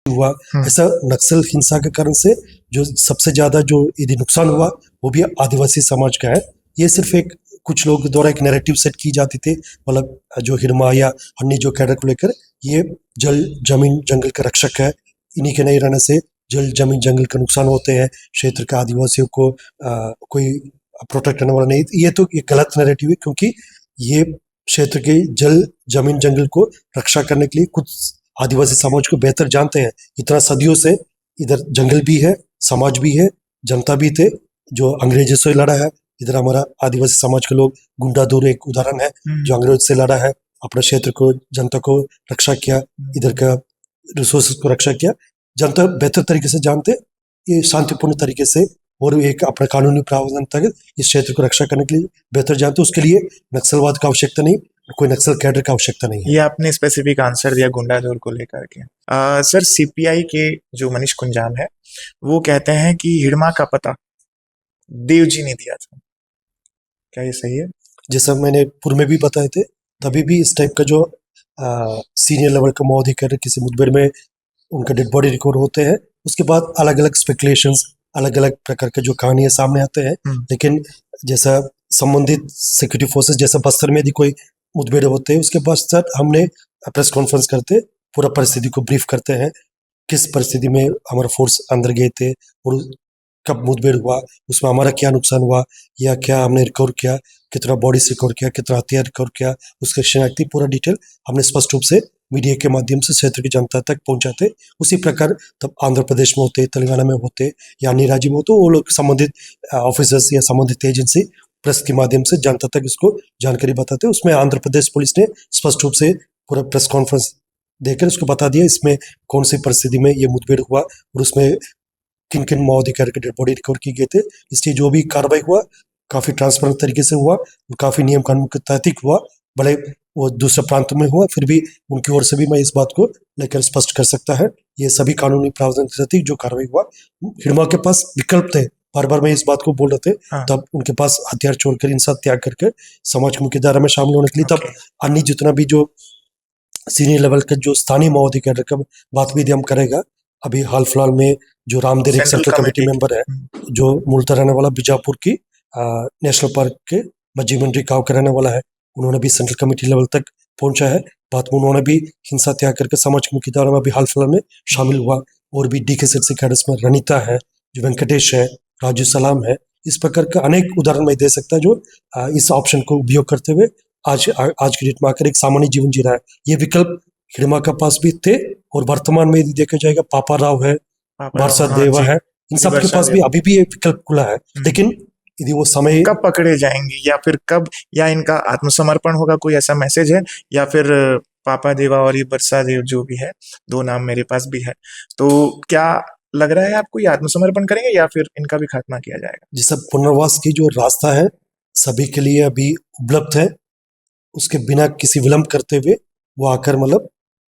हुआ। ऐसा नक्सल हिंसा के कारण से जो सबसे ज्यादा जो यदि नुकसान हुआ वो भी आदिवासी समाज का है। ये सिर्फ एक कुछ लोग द्वारा एक नैरेटिव सेट की जाती थी, मतलब जो हिड़मा या अन्य जो कैडर को लेकर, ये जल जमीन जंगल का रक्षक है, इन्हीं के नहीं रहने से जल जमीन जंगल का नुकसान होते हैं, क्षेत्र के आदिवासियों को कोई प्रोटेक्ट करने वाला नहीं। ये तो एक गलत नैरेटिव है, क्योंकि ये क्षेत्र के जल जमीन जंगल को रक्षा करने के लिए कुछ आदिवासी समाज को बेहतर जानते हैं। इतना सदियों से इधर जंगल भी है, समाज भी है, जनता भी थे जो अंग्रेजों से लड़ा है। इधर हमारा आदिवासी समाज के लोग, गुंडा दूर एक उदाहरण है, जो अंग्रेज से लड़ा है, अपने क्षेत्र को, जनता को रक्षा किया, इधर का रिसोर्सेज को रक्षा किया। जनता बेहतर तरीके से जानते, ये शांतिपूर्ण तरीके से और एक अपने कानूनी प्रावधान तक इस क्षेत्र को रक्षा करने के लिए बेहतर जानते। उसके लिए नक्सलवाद का आवश्यकता नहीं, कोई नक्सल कैडर का आवश्यकता नहीं है। ये आपने स्पेसिफिक आंसर दिया गुंडाधुर को लेकर के। सर, सीपीआई के जो मनीष कुंजाम है, वो कहते हैं कि हिड़मा का पता देव जी ने दिया था। क्या ये सही है? जैसा मैंने पूर्व में भी बताए थे, तभी भी इस टाइप का जो सीनियर लेवल का माओवादी कैडर किसी मुठभेड़ में उनका डेड बॉडी रिकवर होते हैं, उसके बाद अलग अलग स्पेकुलेशंस, अलग अलग प्रकार के जो कहानियां सामने आते हैं। लेकिन जैसा संबंधित सिक्योरिटी फोर्सेस, जैसा बस्तर में यदि कोई मुठभेड़ होते हैं, उसके पश्चात हमने प्रेस कॉन्फ्रेंस करते, पूरा परिस्थिति को ब्रीफ करते हैं, किस परिस्थिति में हमारा फोर्स अंदर गए थे और कब मुठभेड़ हुआ, उसमें हमारा क्या नुकसान हुआ या क्या हमने रिकवर किया, कितना बॉडीज रिकवर किया, कितना हथियार रिकवर किया, उसके शनाख्ती पूरा डिटेल हमने स्पष्ट रूप से मीडिया के माध्यम से क्षेत्र की जनता तक पहुंचाते। उसी प्रकार तब आंध्र प्रदेश में होते, तेलंगाना में होते या अन्य राज्य में होते, वो लोग संबंधित ऑफिसर्स या संबंधित एजेंसी प्रेस के माध्यम से जनता तक इसको जानकारी बताते। उसमें आंध्र प्रदेश पुलिस ने स्पष्ट रूप से पूरा प्रेस कॉन्फ्रेंस देकर उसको बता दिया इसमें कौन सी परिस्थिति में ये मुठभेड़ हुआ और उसमें किन किन माओवादी कैडर के डेड बॉडी रिकवर किए गए थे। इसलिए जो भी कार्रवाई हुआ काफी ट्रांसपेरेंट तरीके से हुआ और काफी नियम कानून के तहत हुआ। भले वो दूसरे प्रांत में हुआ, फिर भी उनकी ओर से भी मैं इस बात को लेकर स्पष्ट कर सकता है, ये सभी कानूनी प्रावधान के तहत जो कार्रवाई हुआ। हिड़मा के पास विकल्प थे, बार बार मैं इस बात को बोल रहे थे, हाँ। तब उनके पास हथियार छोड़कर इंसान त्याग करके समाज की मुख्य धारा में शामिल होने के लिए, तब अन्य जितना भी जो सीनियर लेवल का जो स्थानीय माओवादी कैडर का बात भी हम करेगा। अभी हाल फिलहाल में जो रामदेव एक सेंट्रल कमेटी मेंबर है, जो मूलतः रहने वाला बीजापुर की नेशनल पार्क के मजीमंडी गांव का रहने वाला है, उन्होंने भी सेंट्रल कमेटी लेवल तक पहुंचा है। बाद में उन्होंने भी हिंसा त्याग करके समाज की मुख्य धारा में अभी हाल फिलहाल में शामिल हुआ। और भी DKCC कैडर्स में रनिता है, जो वेंकटेश है, राजू सलाम है, इस प्रकार का अनेक उदाहरण मैं दे सकता जो इस ऑप्शन को उपयोग करते हुए आज की डेट में आकर एक सामान्य जीवन जी रहा है। ये विकल्प हिड़मा के पास भी थे, और वर्तमान में यदि देखा जाएगा पापा राव है, बरसा देवा है, इन सब के पास भी अभी भी एक विकल्प खुला है। लेकिन यदि वो समय कब पकड़े जाएंगे, या फिर कब, या इनका आत्मसमर्पण होगा, कोई ऐसा मैसेज है, या फिर पापा देवा और ये बरसा देव जो भी है, दो नाम मेरे पास भी है, तो क्या लग रहा है आपको ये आत्मसमर्पण करेंगे या फिर इनका भी खात्मा किया जाएगा? जिस पुनर्वास की जो रास्ता है सभी के लिए अभी उपलब्ध है, उसके बिना किसी विलंब करते हुए वो आकर मतलब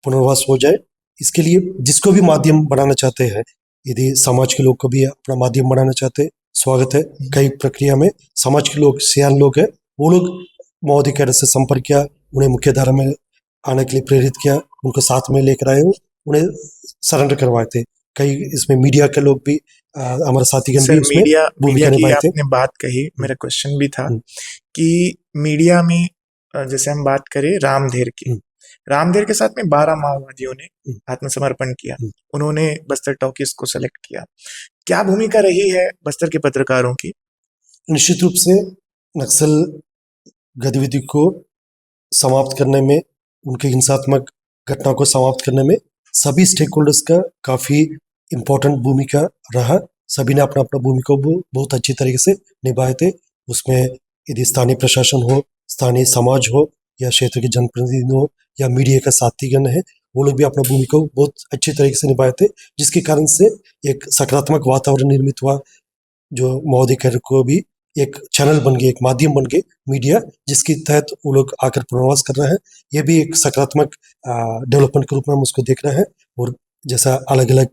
पुनर्वास हो जाए। इसके लिए जिसको भी माध्यम बनाना चाहते हैं, यदि समाज के लोग को भी अपना माध्यम बनाना चाहते हैं, स्वागत है। कई प्रक्रिया में समाज के लोग, सियान लोग हैं, वो लोग माओवादी कैडर से संपर्क किया, उन्हें मुख्य धारा में आने के लिए प्रेरित किया, उनको साथ में लेकर आए, उन्हें सरेंडर करवाए थे। कई इसमें मीडिया के लोग भी, हमारे साथीगण भी इसमें मीडिया की आपने बात कही, मेरा क्वेश्चन भी था कि मीडिया में जैसे हम बात करें रामधेर की, रामधेर के साथ में 12 माओवादियों ने आत्मसमर्पण किया, उन्होंने बस्तर टॉकीज को सेलेक्ट किया। क्या भूमिका रही है बस्तर के पत्रकारों की? निश्चित रूप से नक्सल गतिविधि को समाप्त करने में, उनके हिंसात्मक घटना को समाप्त करने में सभी स्टेक होल्डर्स का काफी इम्पोर्टेंट भूमिका रहा। सभी ने अपना अपना भूमिका बहुत अच्छी तरीके से निभाए थे। उसमें यदि स्थानीय प्रशासन हो, स्थानीय समाज हो, या क्षेत्र के जनप्रतिनिधि हो, या मीडिया का साथीगण है, वो लोग भी अपना भूमिका बहुत अच्छी तरीके से निभाए थे, जिसके कारण से एक सकारात्मक वातावरण निर्मित हुआ, जो माओवादी कैडर को भी एक चैनल बन गए, एक माध्यम बन गए मीडिया, जिसके तहत वो लोग आकर पुनर्वास कर रहे हैं। ये भी एक सकारात्मक डेवलपमेंट के रूप में हम उसको देख रहे हैं। और जैसा अलग अलग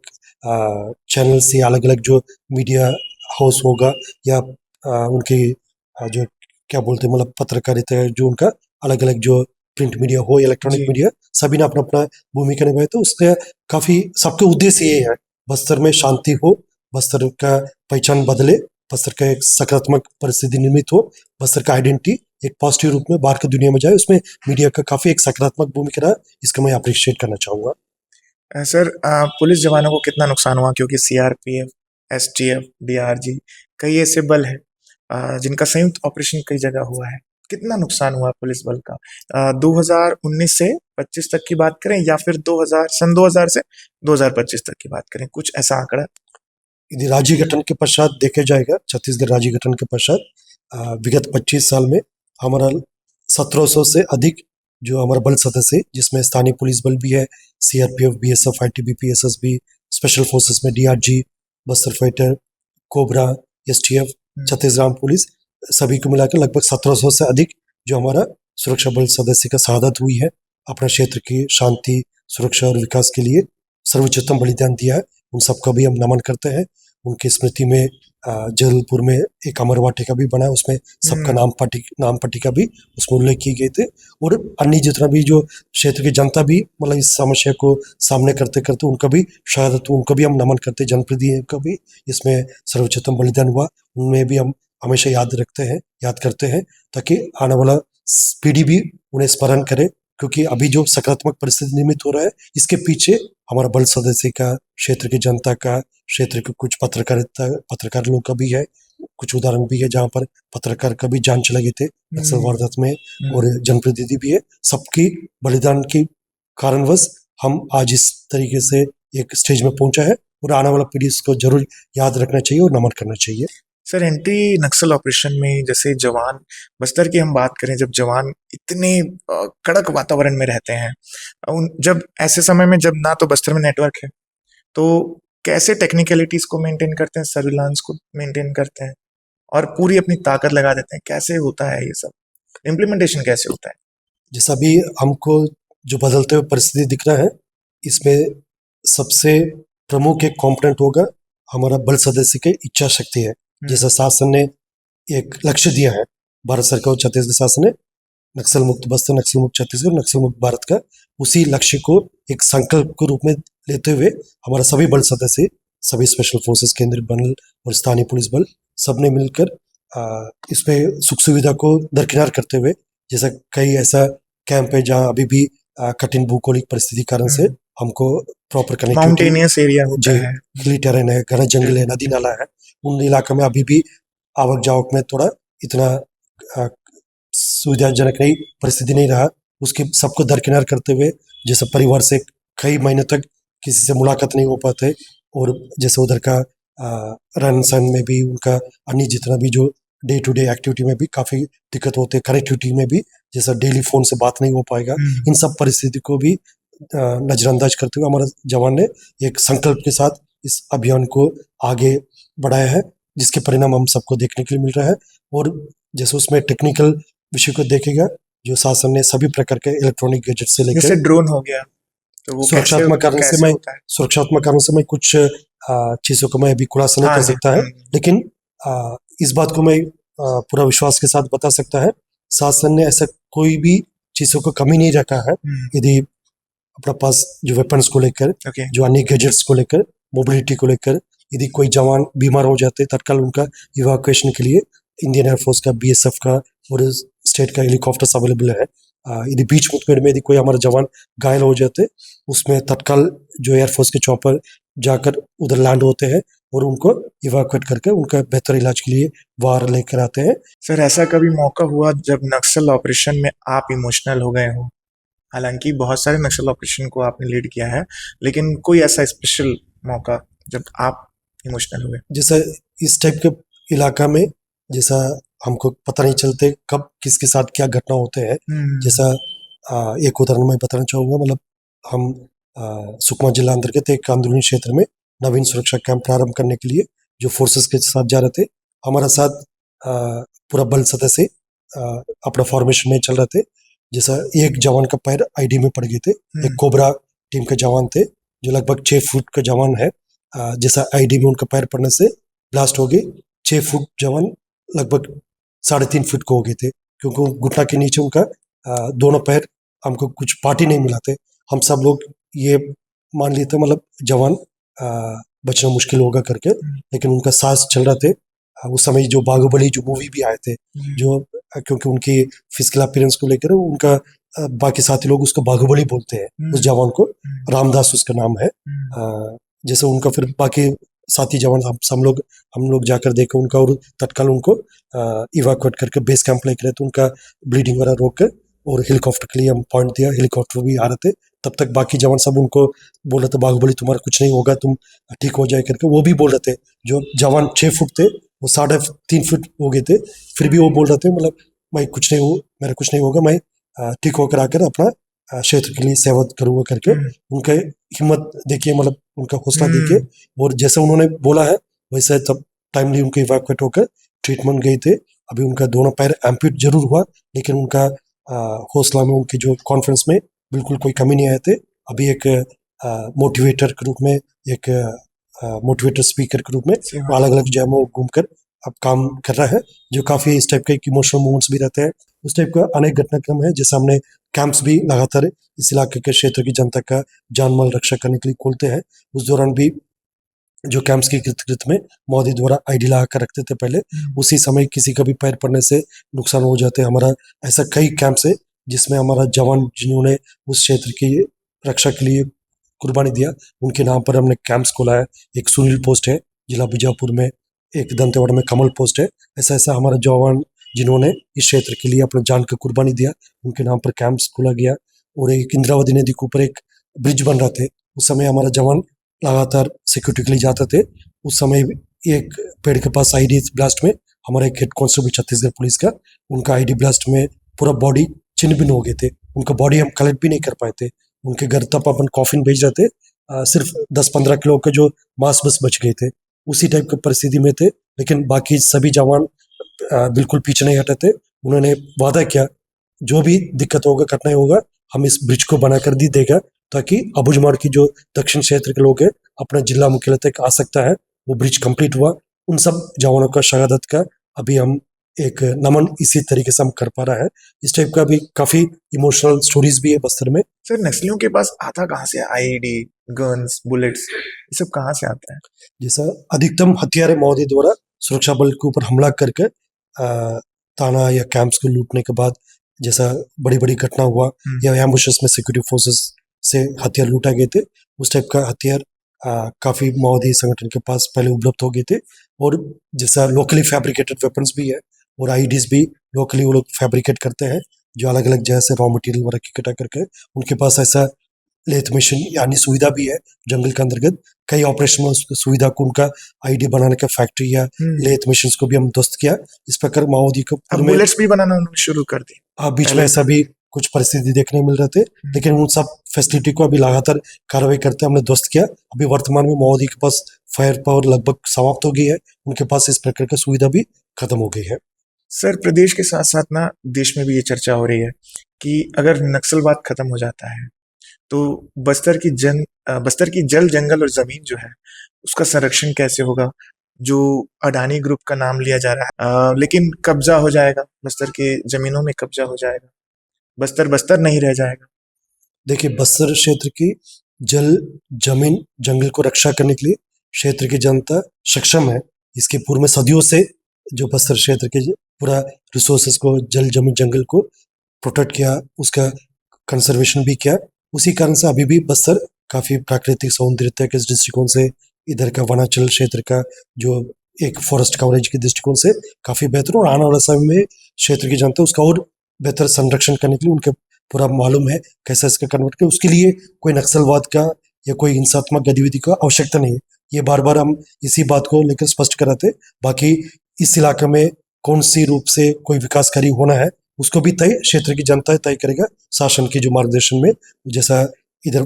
चैनल से अलग अलग जो मीडिया हाउस होगा, या उनकी जो क्या बोलते हैं मतलब पत्रकारिता है, जो उनका अलग अलग जो प्रिंट मीडिया हो, इलेक्ट्रॉनिक मीडिया, सभी ने अपना अपना भूमिका निभाई। तो उसका काफी सबके उद्देश्य ये है, बस्तर में शांति हो, बस्तर का पहचान बदले, बस्तर का एक सकारात्मक परिस्थिति निर्मित हो, बस्तर का आइडेंटिटी एक पॉजिटिव रूप में बाहर की दुनिया में जाए। उसमें मीडिया का काफी एक सकारात्मक भूमिका रहा, इसका मैं अप्रिशिएट करना चाहूंगा। सर, पुलिस जवानों को कितना नुकसान हुआ? क्योंकि CRPF, STF, DRG कई ऐसे बल है जिनका संयुक्त ऑपरेशन कई जगह हुआ है। कितना नुकसान हुआ पुलिस बल का? 2019 से 25 तक की बात करें, या फिर सन 2000 से 2025 तक की बात करें, कुछ ऐसा आंकड़ा? यदि राज्य गठन के पश्चात देखे जाएगा, छत्तीसगढ़ राज्य गठन के पश्चात विगत 25 साल में हमारा 1700 से अधिक जो हमारा बल सदस्य, जिसमें स्थानीय पुलिस बल भी है, CRPF, BSF, ITBP, SSB, special forces में DRG, Bastar fighter, cobra, STF, Chhattisgarh police, सभी को मिलाकर लगभग 1700 से अधिक जो हमारा सुरक्षा बल सदस्य का शहादत हुई है। अपना क्षेत्र की शांति, सुरक्षा और विकास के लिए सर्वोच्चतम बलिदान दिया है। उन सबका भी हम नमन करते हैं। उनकी स्मृति में जबलपुर में एक अमर वाटिका भी बना है, उसमें सबका नाम पट्टिका भी उसमें उल्लेख किए गए थे। और अन्य जितना भी जो क्षेत्र की जनता भी मतलब इस समस्या को सामने करते करते उनका भी शहादत, उनको भी हम नमन करते, जनप्रतिनिधियों का भी इसमें सर्वोच्चतम बलिदान हुआ, उनमें भी हम हमेशा याद करते हैं, ताकि आने वाला पीढ़ी भी उन्हें स्मरण करे। क्योंकि अभी जो सकारात्मक परिस्थिति निर्मित हो रहा है, इसके पीछे हमारा बल सदस्य का, क्षेत्र की जनता का, क्षेत्र के कुछ पत्रकार लोग का भी है। कुछ उदाहरण भी है जहाँ पर पत्रकार का भी जान चले गए थे नक्सल वारदात में, और जनप्रतिनिधि भी है। सबकी बलिदान के कारणवश हम आज इस तरीके से एक स्टेज में पहुंचा है, और आने वाला पीढ़ी इसको जरूर याद रखना चाहिए और नमन करना चाहिए। सर, एंटी नक्सल ऑपरेशन में जैसे जवान, बस्तर की हम बात करें, जब जवान इतने कड़क वातावरण में रहते हैं, जब ऐसे समय में जब ना तो बस्तर में नेटवर्क है, तो कैसे टेक्निकलिटीज को मेंटेन करते हैं, सर्विलांस को मेंटेन करते हैं और पूरी अपनी ताकत लगा देते हैं? कैसे होता है ये सब? इम्प्लीमेंटेशन कैसे होता है? जैसा भी हमको जो बदलते हुए परिस्थिति दिख रहा है, इसमें सबसे प्रमुख एक कॉम्पोनेंट होगा हमारा बल सदस्य की इच्छा शक्ति है। जैसा शासन ने एक लक्ष्य दिया है, भारत सरकार और छत्तीसगढ़ शासन ने नक्सल मुक्त बस्तर, नक्सल मुक्त छत्तीसगढ़, नक्सल मुक्त भारत का, उसी लक्ष्य को एक संकल्प के रूप में लेते हुए हमारा सभी बल सदस्य, सभी स्पेशल फोर्सेस, केंद्रीय बल और स्थानीय पुलिस बल, सबने मिलकर इसमें सुख सुविधा को दरकिनार करते हुए, जैसा कई ऐसा कैंप है जहाँ अभी भी कठिन भूगोलिक परिस्थिति कारण से हमको प्रॉपर कनेक्टिविटी, माउंटेनियस एरिया होता है, हिली टेरेन है, घना जंगल है, नदी नाला है, उन इलाकों में अभी भी आवक जावक में थोड़ा इतना सुविधाजनक नहीं परिस्थिति नहीं रहा। उसके सबको दरकिनार करते हुए जैसे परिवार से कई महीने तक किसी से मुलाकात नहीं हो पाते, और जैसे उधर का रहन सहन में भी उनका अन्य जितना भी जो डे टू डे एक्टिविटी में भी काफ़ी दिक्कत होते हैं, कनेक्टिविटी में भी जैसा डेली फ़ोन से बात नहीं हो पाएगा, इन सब परिस्थिति को भी नज़रअंदाज करते हुए हमारा जवान ने एक संकल्प के साथ इस अभियान को आगे बढ़ाया है, जिसके परिणाम हम सबको देखने के लिए मिल रहा है। और जैसे उसमें टेक्निकल विषय को देखेगा, जो शासन ने सभी प्रकार के इलेक्ट्रॉनिक गैजेट से जैसे लेकर ड्रोन हो गया, तो वो सुरक्षात्मक कारण से कैसे मैं होता है? सुरक्षात्मक कारण से मैं कुछ चीज़ों को मैं अभी खुलासा नहीं हाँ कर जी, सकता है, लेकिन इस बात को मैं पूरा विश्वास के साथ बता सकता है, शासन ने ऐसा कोई भी चीज़ों को कमी नहीं रखा है। यदि अपना पास जो वेपन्स को लेकर, ओके, जो अन्य गैजेट्स को लेकर, मोबिलिटी को लेकर, यदि कोई जवान बीमार हो जाते तत्काल उनका इवैक्यूएशन के लिए इंडियन एयरफोर्स का, बीएसएफ का और स्टेट का हेलीकॉप्टर्स अवेलेबल है। यदि बीच मुठभेड़ में यदि कोई हमारे जवान घायल हो जाते, उसमें तत्काल जो एयरफोर्स के चॉपर जाकर उधर लैंड होते हैं और उनको इवैक्यूएट करके उनका बेहतर इलाज के लिए बाहर लेकर आते हैं। सर ऐसा कभी मौका हुआ जब नक्सल ऑपरेशन में आप इमोशनल हो गए हो? हालांकि बहुत सारे नक्सल ऑपरेशन को आपने लीड किया है, लेकिन कोई ऐसा स्पेशल मौका जब आप इमोशनल हुए? जैसा इस टाइप के इलाका में जैसा हमको पता नहीं चलते कब किसके साथ क्या घटना होते हैं। जैसा एक उदाहरण मैं बताना चाहूँगा, मतलब हम सुकमा जिला अंतर्गत एक अंदरूनी क्षेत्र में नवीन सुरक्षा कैंप प्रारंभ करने के लिए जो फोर्सेस के साथ जा रहे थे, हमारा साथ पूरा बल सदस्य अपना फॉर्मेशन में चल रहे थे। जैसा एक जवान का पैर आईडी में पड़ गए थे, एक कोबरा टीम के जवान थे जो लगभग 6 फुट का जवान है। जैसा आईडी में उनका पैर पड़ने से ब्लास्ट हो गए, 6 फुट जवान लगभग 3.5 फुट को हो गए थे, क्योंकि घुटना के नीचे उनका दोनों पैर, हमको कुछ पार्टी नहीं मिला थे। हम सब लोग ये मान लिए थे मतलब जवान बचना मुश्किल होगा करके, लेकिन उनका सांस चल रहा थे। उस समय जो बाहुबली जो मूवी भी आए थे, जो क्योंकि उनकी फिजिकल अपीयरेंस को लेकर उनका बाकी साथी लोग उसको बाहुबली बोलते हैं, उस जवान को रामदास उसका नाम है। जैसे उनका फिर बाकी साथी जवान हम लोग जाकर देखे उनका, और तत्काल उनको इवैक्यूएट करके बेस कैंप लेकर तो उनका ब्लीडिंग वगैरह रोक कर और हेलीकॉप्टर के लिए हम पॉइंट दिया, हेलीकॉप्टर भी आ रहे थे। तब तक बाकी जवान सब उनको बोल रहे थे बाहुबली तुम्हारा कुछ नहीं होगा, तुम ठीक हो जाए करके। वो भी बोल रहे थे, जो जवान 6 फुट थे वो 3.5 फुट हो गए थे, फिर भी वो बोल रहे थे मतलब मैं कुछ नहीं हो, मेरा कुछ नहीं होगा, मैं ठीक होकर आकर अपना क्षेत्र के लिए सेवा करूँगा करके। उनका हिम्मत देखिए, मतलब उनका हौसला देखिए, और जैसे उन्होंने बोला है वैसे तब टाइमली उनको इवैक्यूएट होकर ट्रीटमेंट गए थे। अभी उनका दोनों पैर एम्प्यूट जरूर हुआ, लेकिन उनका हौसला में, उनकी जो कॉन्फिडेंस में बिल्कुल कोई कमी नहीं आए थे। अभी एक मोटिवेटर के रूप में, एक मोटिवेटर स्पीकर के रूप में अलग अलग जगह में घूमकर अब काम कर रहा है, जो काफ़ी इस टाइप के इमोशनल मूवमेंट्स भी रहते हैं। उस टाइप का अनेक घटनाक्रम है, जैसे हमने कैंप्स भी लगातार इस इलाके के क्षेत्र की जनता का जान माल रक्षा करने के लिए खोलते हैं। उस दौरान भी जो कैंप्स की कृत में मोदी द्वारा आईडी लगा कर रखते थे पहले, उसी समय किसी का भी पैर पड़ने से नुकसान हो जाते हैं। हमारा ऐसा कई कैंप्स है जिसमें हमारा जवान जिन्होंने उस क्षेत्र की रक्षा के लिए कुर्बानी दिया, उनके नाम पर हमने कैंप्स खोला है। एक सुनील पोस्ट है जिला बीजापुर में, एक दंतेवाड़ा में कमल पोस्ट है। ऐसा ऐसा हमारा जवान जिन्होंने इस क्षेत्र के लिए अपना जान का कुर्बानी दिया, उनके नाम पर कैंप्स खोला गया। और एक इंद्रावती नदी के ऊपर एक ब्रिज बन रहा थे, उस समय हमारा जवान लगातार सिक्योरिटी के लिए जाते थे। उस समय एक पेड़ के पास आईडी ब्लास्ट में हमारा एक हेड कांस्टेबल छत्तीसगढ़ पुलिस का, उनका आईडी ब्लास्ट में पूरा बॉडी छिन्न भिन्न हो गए थे। उनका बॉडी हम कलेक्ट भी नहीं कर पाए थे। उनके घर तक अपन कॉफिन भेज रहे थे, सिर्फ 10-15 किलो के जो मांस बस बच गए थे। उसी टाइप की परिस्थिति में थे, लेकिन बाकी सभी जवान बिल्कुल पीछे नहीं हटे थे। उन्होंने वादा किया जो भी दिक्कत होगा कठिनाई होगा हम इस ब्रिज को बनाकर दी देगा ताकि अबुझमाड़ की जो दक्षिण क्षेत्र के लोग हैं अपना जिला मुख्यालय तक आ सकता है। वो ब्रिज कंप्लीट हुआ, उन सब जवानों का शहादत का अभी हम एक नमन इसी तरीके से हम कर पा रहा है। इस टाइप का भी काफी इमोशनल स्टोरीज भी है बस्तर में। सर नक्सलियों के पास आता कहाँ से आईईडी, गन्स, बुलेट्स, ये सब कहाँ से आता है? जैसा अधिकतम हथियार माओवादी द्वारा सुरक्षा बल के ऊपर हमला करके थाना या कैंप्स को लूटने के बाद जैसा बड़ी बड़ी घटना हुआ या एम्बुशेस में सिक्योरिटी फोर्सेस से हथियार लूटा गए थे, उस टाइप का हथियार काफी माओवादी संगठन के पास पहले उपलब्ध हो गए थे। और जैसा लोकली फैब्रिकेटेड वेपन्स भी है और आईडीज भी लोकली वो लोग फैब्रिकेट करते हैं, जो अलग अलग जगह से रॉ मटेरियल वगैरह इकट्ठा करके उनके पास ऐसा लेथ मशीन यानी सुविधा भी है जंगल के अंतर्गत। कई ऑपरेशन में उस सुविधा को उनका आईडी बनाने का फैक्ट्री या लेथ मशीन को भी हम ध्वस्त किया। इस प्रकार माओवादी को अब बुलेट्स भी बनाना उन्होंने शुरू कर दी। बीच में ऐसा भी कुछ परिस्थिति देखने मिल रहे थे, लेकिन उन सब फैसिलिटी को अभी लगातार कार्रवाई करते हमने ध्वस्त किया। अभी वर्तमान में माओवादी के पास फायर पावर लगभग समाप्त हो गई है, उनके पास इस प्रकार की सुविधा भी खत्म हो गई है। सर प्रदेश के साथ साथ ना देश में भी ये चर्चा हो रही है कि अगर नक्सलवाद खत्म हो जाता है तो बस्तर की जल जंगल और जमीन जो है उसका संरक्षण कैसे होगा? जो अडानी ग्रुप का नाम लिया जा रहा है, लेकिन कब्जा हो जाएगा, बस्तर के जमीनों में कब्जा हो जाएगा, बस्तर नहीं रह जाएगा। देखिए बस्तर क्षेत्र की जल जमीन जंगल को रक्षा करने के लिए क्षेत्र की जनता सक्षम है। इसके पूर्व में सदियों से जो बस्तर क्षेत्र के पूरा रिसोर्सेस को जल जमीन जंगल को प्रोटेक्ट किया, उसका कंजर्वेशन भी किया। उसी कारण से अभी भी बस्तर काफी प्राकृतिक सौंदर्यता के दृष्टिकोण से, इधर का वनांचल क्षेत्र का जो एक फॉरेस्ट कवरेज के दृष्टिकोण से काफी बेहतर, और आने वाले समय में क्षेत्र की जनता उसका और बेहतर संरक्षण करने के लिए उनके पूरा मालूम है कैसे इसका कन्वर्ट करें। उसके लिए कोई नक्सलवाद का या कोई हिंसात्मक गतिविधि का आवश्यकता नहीं है। ये बार बार हम इसी बात को लेकर स्पष्ट कर रहे थे। बाकी इस इलाके में कौन सी रूप से कोई विकास कार्य होना है उसको भी तय क्षेत्र की जनता तय करेगा शासन के जो मार्गदर्शन में। जैसा इधर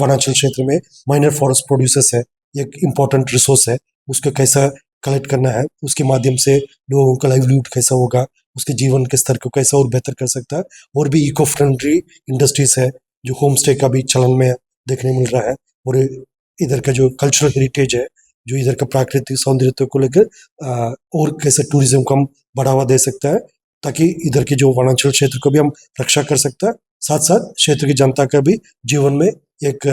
वनांचल क्षेत्र में माइनर फॉरेस्ट प्रोड्यूसर्स है, एक इम्पोर्टेंट रिसोर्स है, उसको कैसा कलेक्ट करना है, उसके माध्यम से लोगों का लाइवलीहुड कैसा होगा, उसके जीवन के स्तर को कैसा और बेहतर कर सकता है। और भी इको फ्रेंडली इंडस्ट्रीज है, जो होम स्टे का भी चलन में देखने मिल रहा है। और इधर का जो कल्चरल हेरिटेज है, जो इधर का प्राकृतिक सौंदर्य को लेकर और कैसे टूरिज्म को हम बढ़ावा दे सकता है, ताकि इधर के जो वनांचल क्षेत्र को भी हम रक्षा कर सकता है, साथ साथ क्षेत्र की जनता का भी जीवन में एक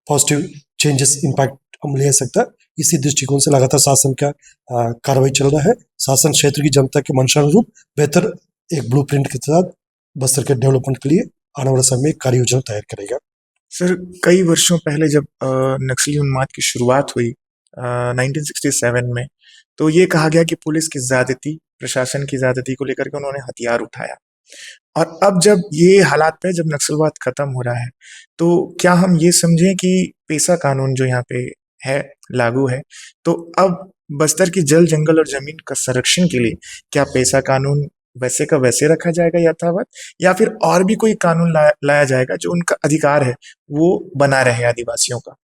पॉजिटिव चेंजेस इम्पैक्ट हम ले सकता है। इसी दृष्टिकोण से लगातार शासन का कार्रवाई चल रहा है। शासन क्षेत्र की जनता के मंशानुरूप बेहतर एक ब्लूप्रिंट के साथ बस्तर के डेवलपमेंट के लिए आने वाले समय में कार्य योजना तैयार करेगा। सर कई वर्षों पहले जब नक्सली उन्माद की शुरुआत हुई 1967 में, तो ये कहा गया कि पुलिस की ज्यादती, प्रशासन की ज्यादती को लेकर के उन्होंने हथियार उठाया। और अब जब ये हालात पे, जब नक्सलवाद खत्म हो रहा है, तो क्या हम ये समझें कि पेशा कानून जो यहाँ पे है लागू है, तो अब बस्तर की जल जंगल और जमीन का संरक्षण के लिए क्या पेशा कानून वैसे का वैसे रखा जाएगा यथावत, या फिर और भी कोई कानून लाया जाएगा जो उनका अधिकार है वो बना रहे आदिवासियों का?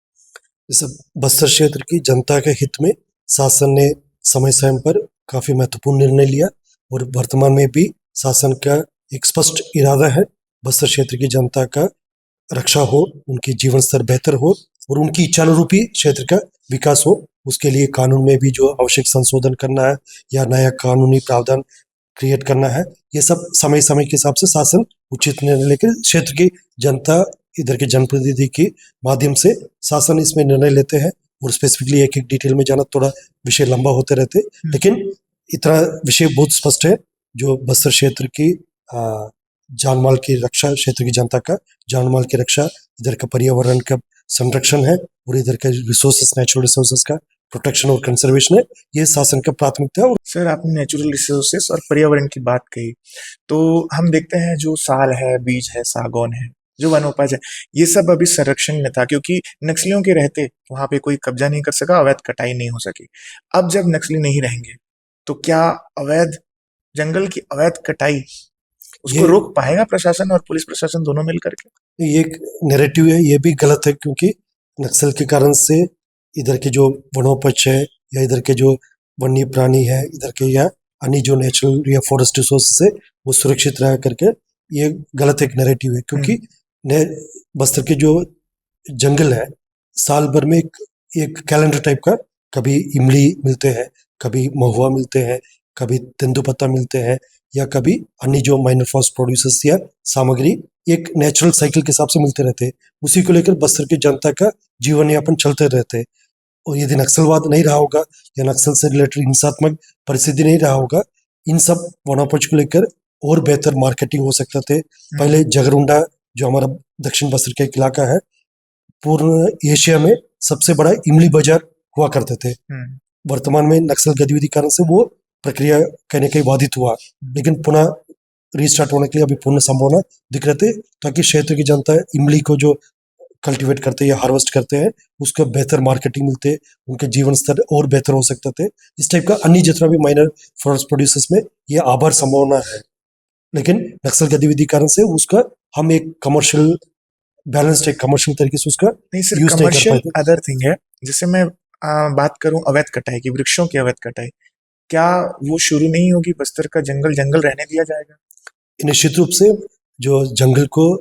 जैसे बस्तर क्षेत्र की जनता के हित में शासन ने समय समय पर काफी महत्वपूर्ण निर्णय लिया, और वर्तमान में भी शासन का एक स्पष्ट इरादा है बस्तर क्षेत्र की जनता का रक्षा हो, उनकी जीवन स्तर बेहतर हो और उनकी इच्छानुरूपी क्षेत्र का विकास हो। उसके लिए कानून में भी जो आवश्यक संशोधन करना है या नया कानूनी प्रावधान क्रिएट करना है, ये सब समय समय के हिसाब से शासन उचित निर्णय लेकर क्षेत्र की जनता, इधर के जनप्रतिनिधि के माध्यम से शासन इसमें निर्णय लेते हैं। और स्पेसिफिकली एक एक डिटेल में जाना थोड़ा विषय लंबा होते रहते, लेकिन इतना विषय बहुत स्पष्ट है जो बस्तर क्षेत्र की जानमाल की रक्षा, क्षेत्र की जनता का जानमाल की रक्षा, इधर का पर्यावरण का संरक्षण है और इधर का रिसोर्सेस, नेचुरल रिसोर्सेस का प्रोटेक्शन और कंजर्वेशन है, ये शासन का प्राथमिकता है। सर आपने नेचुरल रिसोर्सेस और पर्यावरण की बात कही, तो हम देखते हैं जो साल है, बीज है, सागौन है, जो वनोपज है, ये सब अभी संरक्षण में था क्योंकि नक्सलियों के रहते वहां पे कोई कब्जा नहीं कर सका, अवैध कटाई नहीं हो सकी। अब जब नक्सली नहीं रहेंगे तो क्या अवैध जंगल की अवैध कटाई उसको रोक पाएगा प्रशासन और पुलिस प्रशासन दोनों मिलकर के? ये एक नैरेटिव है, ये भी गलत है, क्योंकि नक्सल के कारण से इधर के जो वनोपज है या इधर के जो वन्य प्राणी है, इधर के या अन्य जो नेचुरल या फॉरेस्ट रिसोर्सेस है वो सुरक्षित रह करके ये गलत एक नैरेटिव है, क्योंकि बस्तर के जो जंगल है साल भर में एक कैलेंडर टाइप का, कभी इमली मिलते हैं, कभी महुआ मिलते हैं, कभी तेंदुपत्ता मिलते हैं, या कभी अन्य जो माइनर फॉरेस्ट प्रोड्यूसर्स या सामग्री एक नेचुरल साइकिल के हिसाब से मिलते रहते हैं। उसी को लेकर बस्तर की जनता का जीवन यापन चलते रहते हैं। और यदि नक्सलवाद नहीं रहा होगा या नक्सल से रिलेटेड हिंसात्मक परिस्थिति नहीं रहा होगा, इन सब वनोपज को लेकर और बेहतर मार्केटिंग हो सकता थे। पहले जगरुंडा जो हमारा दक्षिण बस्तर का एक इलाका है, पूर्ण एशिया में सबसे बड़ा इमली बाजार हुआ करते थे। वर्तमान में नक्सल गतिविधि कारण से वो प्रक्रिया कहीं ना कहीं बाधित हुआ, लेकिन पुनः रीस्टार्ट होने के लिए अभी पूर्ण संभावना दिख रहे थे, ताकि क्षेत्र की जनता इमली को जो कल्टीवेट करते हैं या हार्वेस्ट करते हैं उसका बेहतर मार्केटिंग मिलते, उनके जीवन स्तर और बेहतर हो सकते थे। इस टाइप का अन्य जितना भी माइनर फॉरेस्ट प्रोड्यूसर्स में ये आभार संभावना है, लेकिन नक्सल गतिविधि कारण से उसका हम एक कमर्शियल बैलेंस्ड एक कमर्शियल तरीके से उसका नहीं सर, यूज नहीं कर कमर्शियल पाते। अदर थिंग है। जैसे मैं बात करूं अवैध कटाई की, वृक्षों की अवैध कटाई, क्या वो शुरू नहीं होगी? बस्तर का जंगल जंगल रहने दिया जाएगा? निश्चित रूप से जो जंगल को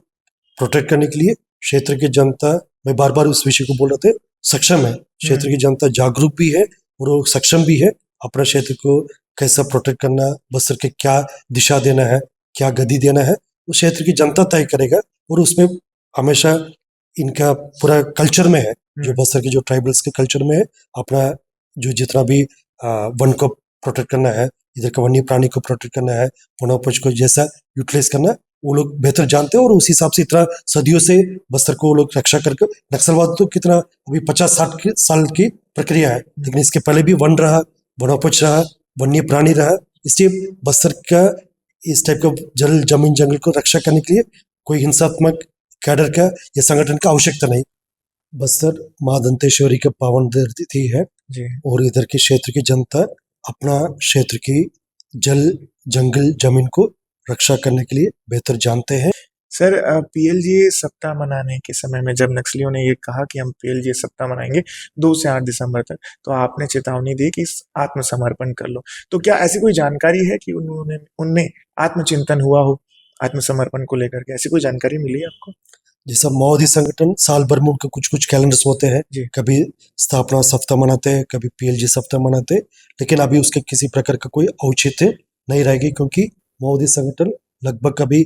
प्रोटेक्ट करने के लिए क्षेत्र की जनता, मैं बार बार उस विषय को बोल रहे थे, सक्षम है। क्षेत्र की जनता जागरूक भी है और वो सक्षम भी है अपना क्षेत्र को कैसा प्रोटेक्ट करना, बस्तर के क्या दिशा देना है, क्या गति देना है, वो क्षेत्र की जनता तय करेगा। और उसमें हमेशा इनका पूरा कल्चर में है, जो बस्तर के जो ट्राइबल्स के कल्चर में है, अपना जो जितना भी वन को प्रोटेक्ट करना है, इधर का वन्य प्राणी को प्रोटेक्ट करना है, वनोपज को जैसा यूटिलाइज करना, वो लोग बेहतर जानते हैं। और उस हिसाब से इतना सदियों से बस्तर को वो लोग रक्षा करके, नक्सलवाद तो कितना अभी 50-60 साल की प्रक्रिया है, लेकिन इसके पहले भी वन रहा, वनोपज रहा, वन्य प्राणी रहा। इसलिए बस्तर का इस टाइप का जल जमीन जंगल को रक्षा करने के लिए कोई हिंसात्मक कैडर का या संगठन का आवश्यकता नहीं। बस्तर माँ दंतेश्वरी का पावन धरती है जी। और इधर के क्षेत्र की जनता अपना क्षेत्र की जल जंगल जमीन को रक्षा करने के लिए बेहतर जानते हैं। सर, पीएलजीए सप्ताह मनाने के समय में जब नक्सलियों ने ये कहा कि हम पीएलजीए सप्ताह मनाएंगे 2 से 8 दिसंबर तक, तो आपने चेतावनी दी कि आत्मसमर्पण कर लो। तो क्या ऐसी कोई जानकारी है कि उनमें आत्मचिंतन हुआ हो आत्मसमर्पण को लेकर के? ऐसी कोई जानकारी मिली है आपको? जैसा माओवादी संगठन साल भर में उनके कुछ कैलेंडर्स होते हैं, कभी स्थापना सप्ताह मनाते हैं, कभी पीएलजी सप्ताह मनाते हैं, लेकिन अभी उसके किसी प्रकार का कोई औचित्य नहीं रहेगी, क्योंकि माओवादी संगठन लगभग अभी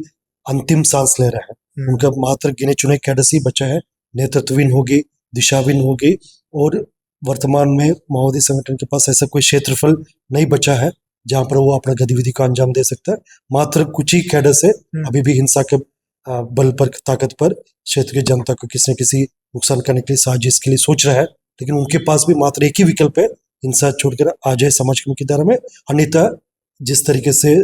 अंतिम सांस ले रहा है। उनका मात्र गिने चुने कैडर्स ही बचा है, नेतृत्वहीन होगी, दिशाहीन होगी, और वर्तमान में माओवादी संगठन के पास ऐसा कोई क्षेत्रफल नहीं बचा है जहां पर वो अपना गतिविधि को अंजाम दे सकता है। मात्र कुछ ही कैडर्स है अभी भी हिंसा के बल पर, ताकत पर क्षेत्र की जनता को किसी न किसी नुकसान करने के लिए, साजिश के लिए सोच रहा है, लेकिन उनके पास भी मात्र एक ही विकल्प है, हिंसा छोड़कर आ जाए समाज की मुख्यधारा में। अन्यथा जिस तरीके से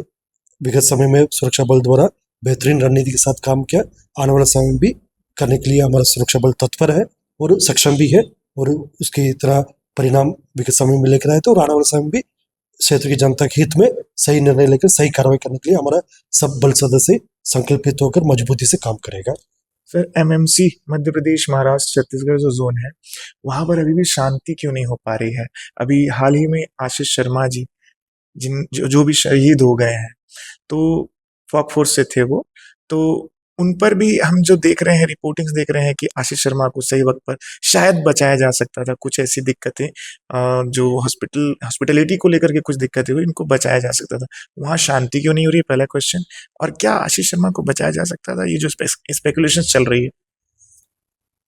विगत समय में सुरक्षा बल द्वारा बेहतरीन रणनीति के साथ काम किया, आने वाला समय में भी करने के लिए हमारा सुरक्षा बल तत्पर है और सक्षम भी है, और उसकी तरह परिणाम विगत समय में लेकर आए थे, और आने वाले समय में भी क्षेत्र की जनता के हित में सही निर्णय लेकर सही कार्रवाई करने के लिए हमारा सब बल सदस्य संकल्पित होकर मजबूती से काम करेगा। सर, एमएमसी मध्य प्रदेश, महाराष्ट्र, छत्तीसगढ़ जो जोन है, वहां पर अभी भी शांति क्यों नहीं हो पा रही है? अभी हाल ही में आशीष शर्मा जी जो भी शहीद हो गए हैं, तो फॉक फोर्स से थे वो, तो उन पर भी हम जो देख रहे हैं, रिपोर्टिंग्स देख रहे हैं कि आशीष शर्मा को सही वक्त पर शायद बचाया जा सकता था। कुछ ऐसी दिक्कतें जो हॉस्पिटलिटी को लेकर के कुछ दिक्कतें हुई, इनको बचाया जा सकता था। वहाँ शांति क्यों नहीं हो रही है, पहला क्वेश्चन। और क्या आशीष शर्मा को बचाया जा सकता था? ये जो स्पेकुलेशन चल रही है।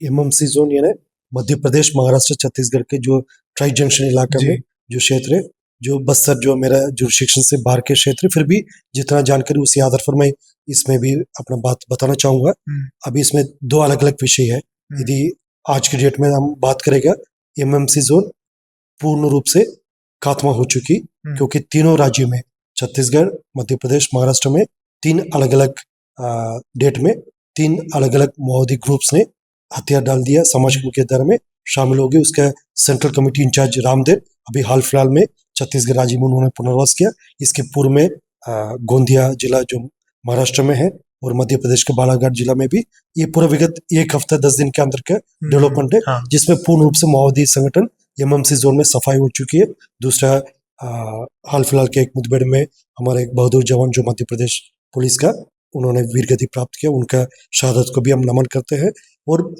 एमएमसी जोन यानी मध्य प्रदेश, महाराष्ट्र, छत्तीसगढ़ के जो ट्राई जंक्शन इलाका में जो क्षेत्र है, जो बस्तर जो मेरा जुरिस्डिक्शन से बाहर के क्षेत्र, फिर भी जितना जानकारी उसी आधार पर मैं इसमें भी अपना बात बताना चाहूंगा। अभी इसमें 2 अलग अलग विषय है। यदि आज की डेट में हम बात करेंगे, एमएमसी जोन पूर्ण रूप से खात्मा हो चुकी, क्योंकि तीनों राज्यों में, छत्तीसगढ़, मध्य प्रदेश, महाराष्ट्र में 3 अलग अलग डेट में 3 अलग अलग माओवादी ग्रुप्स ने हथियार डाल दिया, समाज की मुख्यधारा में शामिल हो गए। उसका सेंट्रल कमेटी इंचार्ज रामदेव अभी हाल फिलहाल में छत्तीसगढ़ राज्य में उन्होंने पुनर्वास किया। इसके पूर्व में गोंदिया जिला जो महाराष्ट्र में है, और मध्य प्रदेश के बालाघाट जिला में भी ये पूरा विगत 1 हफ्ता 10 दिन के अंदर का डेवलपमेंट है, जिसमें पूर्ण रूप से माओवादी संगठन एमएमसी जोन में सफाई हो चुकी है। दूसरा, हाल फिलहाल के एक मुठभेड़ में हमारे एक बहादुर जवान जो मध्य प्रदेश पुलिस का, उन्होंने वीरगति प्राप्त किया, उनका शहादत को भी हम नमन करते हैं। और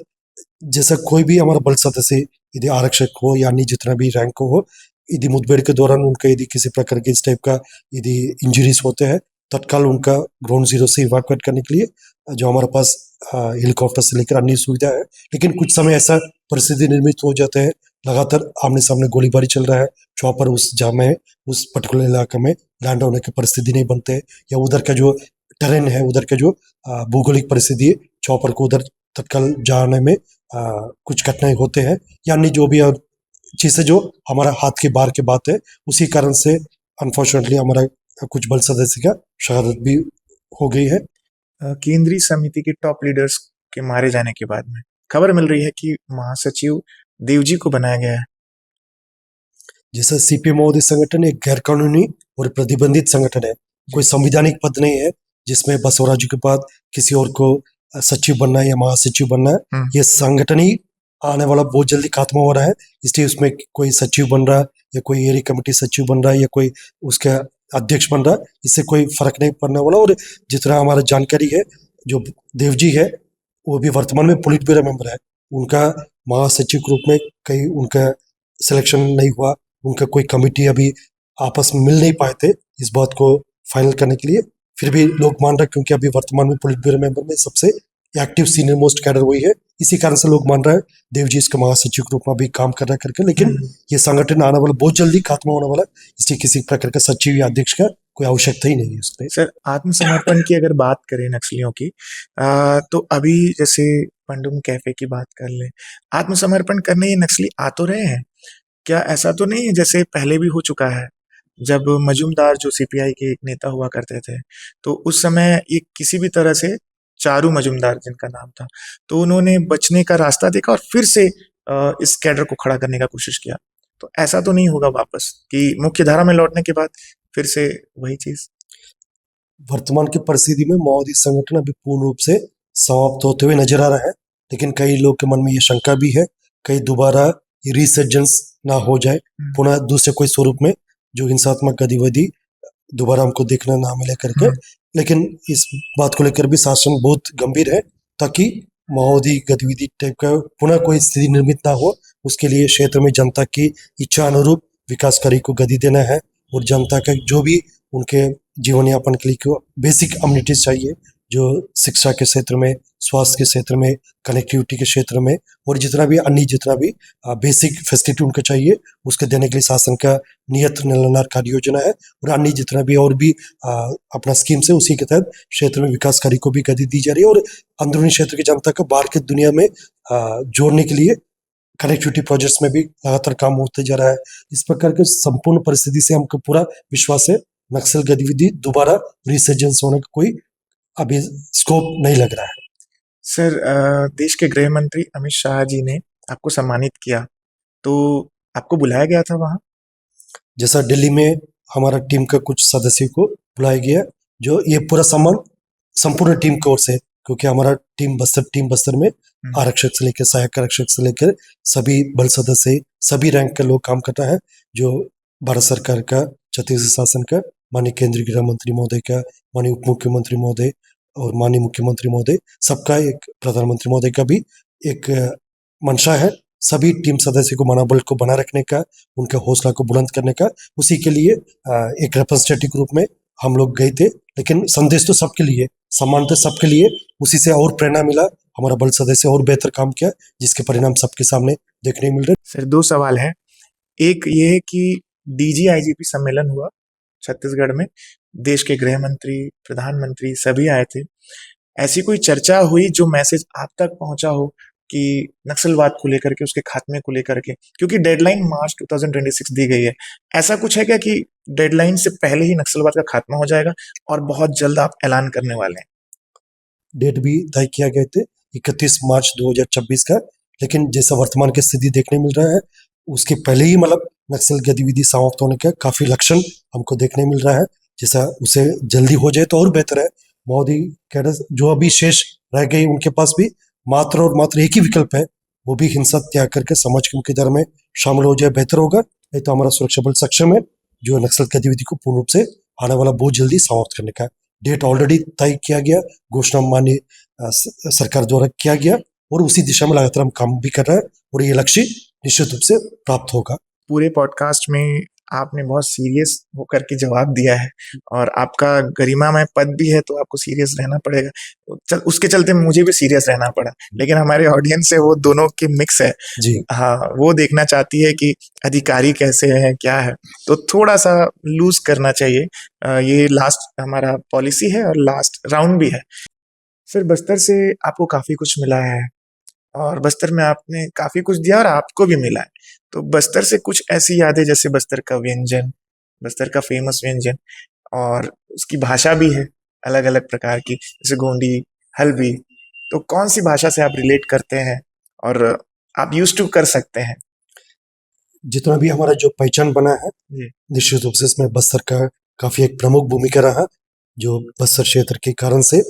जैसा कोई भी हमारा बल सदस्य यदि आरक्षक हो या अन्य जितना भी रैंक हो, यदि मुठभेड़ के दौरान उनका यदि किसी प्रकार के इस टाइप का यदि इंजरीज होते हैं, तत्काल उनका ग्राउंड जीरो से इवैक्यूएट करने के लिए जो हमारे पास हेलीकॉप्टर से लेकर अन्य सुविधा है। लेकिन कुछ समय ऐसा परिस्थिति निर्मित हो जाते हैं, लगातार आमने सामने गोलीबारी चल रहा है, चॉपर उस जाम में उस पर्टिकुलर इलाके में लैंड होने की परिस्थिति नहीं बनते है, या उधर का जो टेरेन है, उधर का जो भौगोलिक परिस्थिति है, चॉपर को उधर तत्काल जाने में कुछ कठिनाई होते हैं, या अन्य जो भी चीज़ें जो हमारा हाथ के बाहर की बात है, उसी कारण से अनफॉर्चुनेटली हमारा कुछ बल सदस्य का शहादत भी हो गई है। केंद्रीय समिति के टॉप लीडर्स के मारे जाने के बाद में खबर मिल रही है कि महासचिव देवजी को बनाया गया है। जैसा सीपीएम महोदय संगठन एक गैर कानूनी और प्रतिबंधित संगठन है, कोई संवैधानिक पद नहीं है जिसमें बसवराजू के बाद किसी और को सचिव बनना है या महासचिव बनना है। ये संगठन ही आने वाला बहुत जल्दी खत्म हो रहा है, इसलिए उसमें कोई सचिव बन रहा है या कोई एरिया कमेटी सचिव बन रहा है या कोई उसका अध्यक्ष बन रहा है, इससे कोई फर्क नहीं पड़ने वाला। और जितना हमारा जानकारी है, जो देवजी है वो भी वर्तमान में पोलिट ब्यूरो मेंबर है, उनका महासचिव के रूप में कहीं उनका सिलेक्शन नहीं हुआ, उनका कोई कमेटी अभी आपस में मिल नहीं पाए थे इस बात को फाइनल करने के लिए। फिर भी लोग मान रहे क्योंकि अभी वर्तमान में पोलिट ब्यूरो मेंबर में सबसे एक्टिव सीनियर मोस्ट कैडर वही है, इसी कारण से लोग मान रहे हैं देवजी इसका महासचिव के रूप में अभी काम कर रहा है करके। लेकिन ये संगठन आने वाला बहुत जल्दी खत्म होने वाला, इसलिए किसी प्रकार का सचिव या अध्यक्ष का कोई आवश्यकता ही नहीं है उसमें। सर, आत्मसमर्पण की अगर बात करें नक्सलियों की, तो अभी जैसे पंडुम कैफे की बात कर लें, आत्मसमर्पण करने ये नक्सली आ तो रहे हैं, क्या ऐसा तो नहीं है जैसे पहले भी हो चुका है? जब मजूमदार जो सीपीआई के एक नेता हुआ करते थे, तो उस समय ये किसी भी तरह से चारू मजूमदार जिनका नाम था, तो उन्होंने बचने का रास्ता देखा और फिर से इस कैडर को खड़ा करने का कोशिश किया। तो ऐसा तो नहीं होगा वापस कि मुख्य धारा में लौटने के बाद फिर से वही चीज? वर्तमान की परिस्थिति में माओवादी संगठन अभी पूर्ण रूप से समाप्त होते हुए नजर आ रहा है, लेकिन कई लोग के मन में ये शंका भी है कहीं दोबारा रिसर्जेंस ना हो जाए, पुनः दूसरे कोई स्वरूप में जो हिंसात्मक गतिविधि दोबारा हमको देखना ना मिले करके। लेकिन इस बात को लेकर भी शासन बहुत गंभीर है, ताकि माओवादी गतिविधि टाइप का पुनः कोई स्थिति निर्मित ना हो। उसके लिए क्षेत्र में जनता की इच्छा अनुरूप विकास कार्य को गति देना है, और जनता का जो भी उनके जीवन यापन के लिए बेसिक अम्यूनिटीज चाहिए, जो शिक्षा के क्षेत्र में, स्वास्थ्य के क्षेत्र में, कनेक्टिविटी के क्षेत्र में, और जितना भी बेसिक फैसिलिटी उनको चाहिए, उसके देने के लिए शासन का नियत निरंतर कार्य योजना है। और अन्य जितना भी और भी अपना स्कीम से उसी के तहत क्षेत्र में विकास कार्य को भी गति दी जा रही है, और अंदरूनी क्षेत्र की जनता को बाहर की दुनिया में जोड़ने के लिए कनेक्टिविटी प्रोजेक्ट्स में भी लगातार काम होते जा रहा है। इस प्रकार के संपूर्ण परिस्थिति से हमको पूरा विश्वास है नक्सल गतिविधि दोबारा रिसर्जेंस होने का कोई अभी स्कोप नहीं लग रहा है। सर, देश के गृह मंत्री अमित शाह जी ने आपको सम्मानित किया, तो आपको बुलाया गया था वहां? जैसा दिल्ली में हमारा टीम का कुछ सदस्यों को बुलाया गया, जो ये पूरा सम्मान संपूर्ण टीम की ओर से, क्योंकि हमारा टीम बस्तर में आरक्षक से लेकर सहायक आरक्षक से लेकर सभी बल सदस्य, सभी रैंक के लोग काम करता है, जो भारत सरकार का, छत्तीसगढ़ शासन का, माननीय केंद्रीय गृह मंत्री महोदय का, माननीय उप मुख्यमंत्री महोदय और माननीय मुख्यमंत्री महोदय, सबका एक प्रधानमंत्री महोदय का भी एक मंशा है सभी टीम सदस्य को मनोबल को बना रखने का, उनका हौसला को बुलंद करने का। उसी के लिए एक रिप्रेजेंटेटिव के रूप में हम लोग गए थे, लेकिन संदेश तो सबके लिए, सम्मान तो सबके लिए, उसी से और प्रेरणा मिला, हमारा बल सदस्य और बेहतर काम किया, जिसके परिणाम सबके सामने देखने मिल रहे। सर, 2 सवाल हैं। एक ये है कि डीजी आईजीपी सम्मेलन हुआ छत्तीसगढ़ में, देश के गृह मंत्री, प्रधानमंत्री सभी आए थे। ऐसी कोई चर्चा हुई जो मैसेज आप तक पहुंचा हो कि नक्सलवाद को लेकर के, उसके खात्मे को लेकर के, क्योंकि डेडलाइन मार्च 2026 दी गई है, ऐसा कुछ है क्या कि डेडलाइन से पहले ही नक्सलवाद का खात्मा हो जाएगा और बहुत जल्द आप ऐलान करने वाले हैं? डेट भी तय किया गए थे 31 मार्च 2026 का, लेकिन जैसा वर्तमान की स्थिति देखने मिल रहा है, उसके पहले ही नक्सल गतिविधि समाप्त होने का काफी लक्षण हमको देखने मिल रहा है। जैसा उसे जल्दी हो जाए तो और बेहतर है। मोदी कैडर जो अभी शेष रह गई, उनके पास भी मात्र और मात्र एक ही विकल्प है, वो भी हिंसा त्याग करके समाज की मुख्यधारा में शामिल हो जाए, बेहतर होगा। नहीं तो हमारा सुरक्षा बल सक्षम है जो नक्सल गतिविधि को पूर्ण रूप से आने वाला बहुत जल्दी समाप्त करने का। डेट ऑलरेडी तय किया गया, घोषणा माननीय सरकार द्वारा किया गया और उसी दिशा में लगातार हम काम भी कर रहे हैं और ये लक्ष्य निश्चित रूप से प्राप्त होगा। पूरे पॉडकास्ट में आपने बहुत सीरियस होकर के जवाब दिया है और आपका गरिमामय पद भी है तो आपको सीरियस रहना पड़ेगा। उसके चलते मुझे भी सीरियस रहना पड़ा, लेकिन हमारे ऑडियंस से वो दोनों की मिक्स है जी। हाँ, वो देखना चाहती है कि अधिकारी कैसे है क्या है, तो थोड़ा सा लूज करना चाहिए। ये लास्ट हमारा पॉलिसी है और लास्ट राउंड भी है। सर, बस्तर से आपको काफी कुछ मिला है और बस्तर में आपने काफी कुछ दिया और आपको भी मिला है, तो बस्तर से कुछ ऐसी यादें, जैसे बस्तर का व्यंजन, बस्तर का फेमस व्यंजन, और उसकी भाषा भी है अलग अलग प्रकार की, जैसे गोंडी, हल्बी, तो कौन सी भाषा से आप रिलेट करते हैं और आप यूज टू कर सकते हैं? जितना भी हमारा जो पहचान बना है जी। निश्चित रूप से इसमें बस्तर का काफी एक प्रमुख भूमिका रहा, जो बस्तर क्षेत्र के कारण से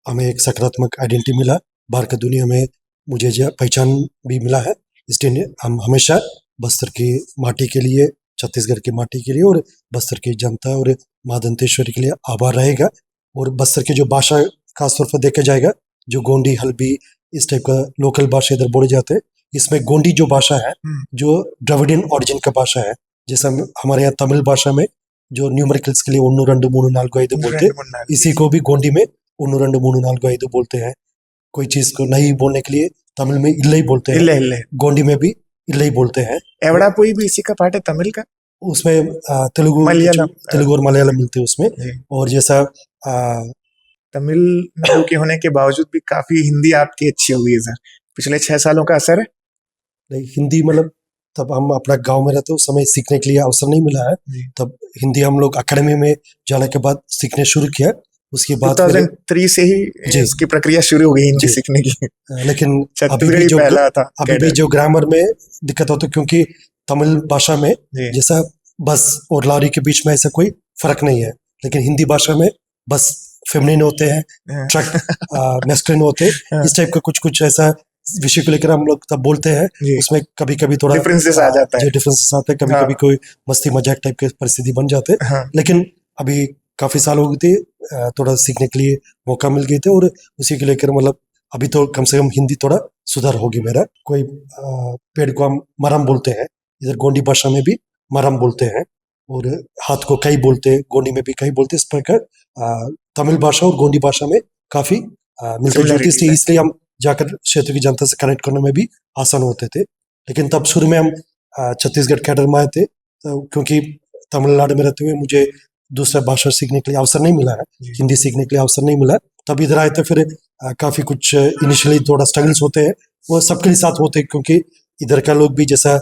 हमें एक सकारात्मक आइडेंटिटी मिला, बाहर की दुनिया में मुझे जो पहचान भी मिला है। इसलिए हम हमेशा बस्तर की माटी के लिए, छत्तीसगढ़ की माटी के लिए और बस्तर की जनता और माँ दंतेश्वरी के लिए आभार रहेगा। और बस्तर की जो भाषा खासतौर पर देखा जाएगा, जो गोंडी, हल्बी, इस टाइप का लोकल भाषा इधर बोले जाते हैं, इसमें गोंडी जो भाषा है जो द्रविडियन ओरिजिन का भाषा है। जैसा हमारे यहाँ तमिल भाषा में जो न्यूमेरिकल्स के लिए 1 2 3 4 5 बोलते हैं, इसी को भी गोंडी में 1 2 3 4 5 बोलते हैं। कोई चीज को नहीं बोलने के लिए तमिल में इल्लई बोलते हैं, इल्ले। गोंडी में भी इल्लई बोलते हैं। एवड़ा पोई भी इसी का पार्ट है, तमिल का। उसमें तेलुगु और मलयालम मिलते हैं उसमें। और जैसा तमिलनाडु के होने के बावजूद भी काफी हिंदी आपकी अच्छी हुई है सर, पिछले 6 सालों का असर है। नहीं, हिंदी मतलब तब हम अपना गांव में रहते उस समय सीखने के लिए अवसर नहीं मिला है, तब हिंदी हम लोग अकेडमी में जाने के बाद सीखने शुरू किया। उसके बाद 2003 से ही इसकी प्रक्रिया शुरू हो गई हिंदी सीखने की। लेकिन अभी भी जो ग्रामर में दिक्कत होती है, क्योंकि तमिल भाषा में जैसा बस और लॉरी के बीच में ऐसा कोई फर्क नहीं है, लेकिन हिंदी भाषा में बस फेमिनिन होते हैं, ट्रक मैस्कुलिन होते हैं, इस टाइप का कुछ ऐसा विषय को लेकर हम लोग तब बोलते हैं। उसमें कभी कभी थोड़ा डिफरेंसेस आ जाता है, डिफरेंसेस आते हैं, कभी कभी कोई मस्ती मजाक टाइप के परिस्थिति बन जाते हैं। लेकिन अभी काफी साल हो गए थे, थोड़ा सीखने के लिए मौका मिल गए थे और उसी के लेकर मतलब अभी तो कम से कम हिंदी थोड़ा सुधार होगी मेरा। कोई पेड़ को हम मरम बोलते हैं, इधर गोंडी भाषा में भी मरम बोलते हैं, और हाथ को कई बोलते हैं, गोंडी में भी कई बोलते हैं। इस प्रकार तमिल भाषा और गोंडी भाषा में काफी मिलते जुलते, इसलिए हम जाकर क्षेत्र की जनता से कनेक्ट करने में भी आसान होते थे। लेकिन तब शुरू में हम छत्तीसगढ़ कैडर में आए थे, क्योंकि तमिलनाडु में रहते हुए मुझे दूसरा भाषा सीखने के लिए अवसर नहीं मिला है, हिंदी सीखने के लिए अवसर नहीं मिला, तब इधर आए थे। फिर काफी कुछ इनिशियली थोड़ा स्ट्रगल्स होते हैं, वो सबके लिए साथ होते हैं, क्योंकि इधर का लोग भी जैसा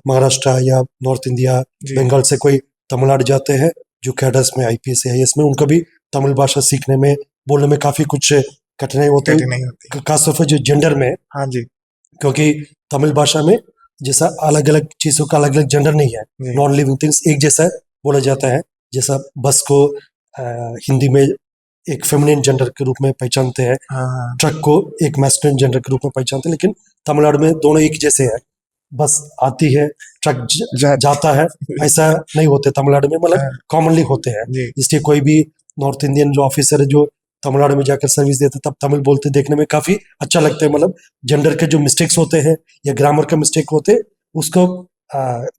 महाराष्ट्र या नॉर्थ इंडिया, बंगाल से कोई तमिलनाडु जाते हैं जो कैडर्स में IPS IAS में, उनको भी तमिल भाषा सीखने में, बोलने में काफी कुछ कठिनाई होती है, खासतौर पर जो जेंडर में। हाँ जी, क्योंकि तमिल भाषा में जैसा अलग अलग चीजों का अलग अलग जेंडर नहीं है, नॉन लिविंग थिंग्स एक जैसा बोला जाता है। जैसा बस को हिंदी में एक फेमिनिन जेंडर के रूप में पहचानते हैं, ट्रक को एक मैस्कुलिन जेंडर के रूप में पहचानते हैं, लेकिन तमिलनाडु में दोनों एक जैसे हैं। बस आती है, ट्रक जाता है, ऐसा नहीं होते तमिलनाडु में, मतलब कॉमनली होते हैं। इसलिए कोई भी नॉर्थ इंडियन जो ऑफिसर है जो तमिलनाडु में जाकर सर्विस देते तब तमिल बोलते देखने में काफी अच्छा लगता है। मतलब जेंडर के जो मिस्टेक्स होते हैं या ग्रामर के मिस्टेक होते हैं, उसको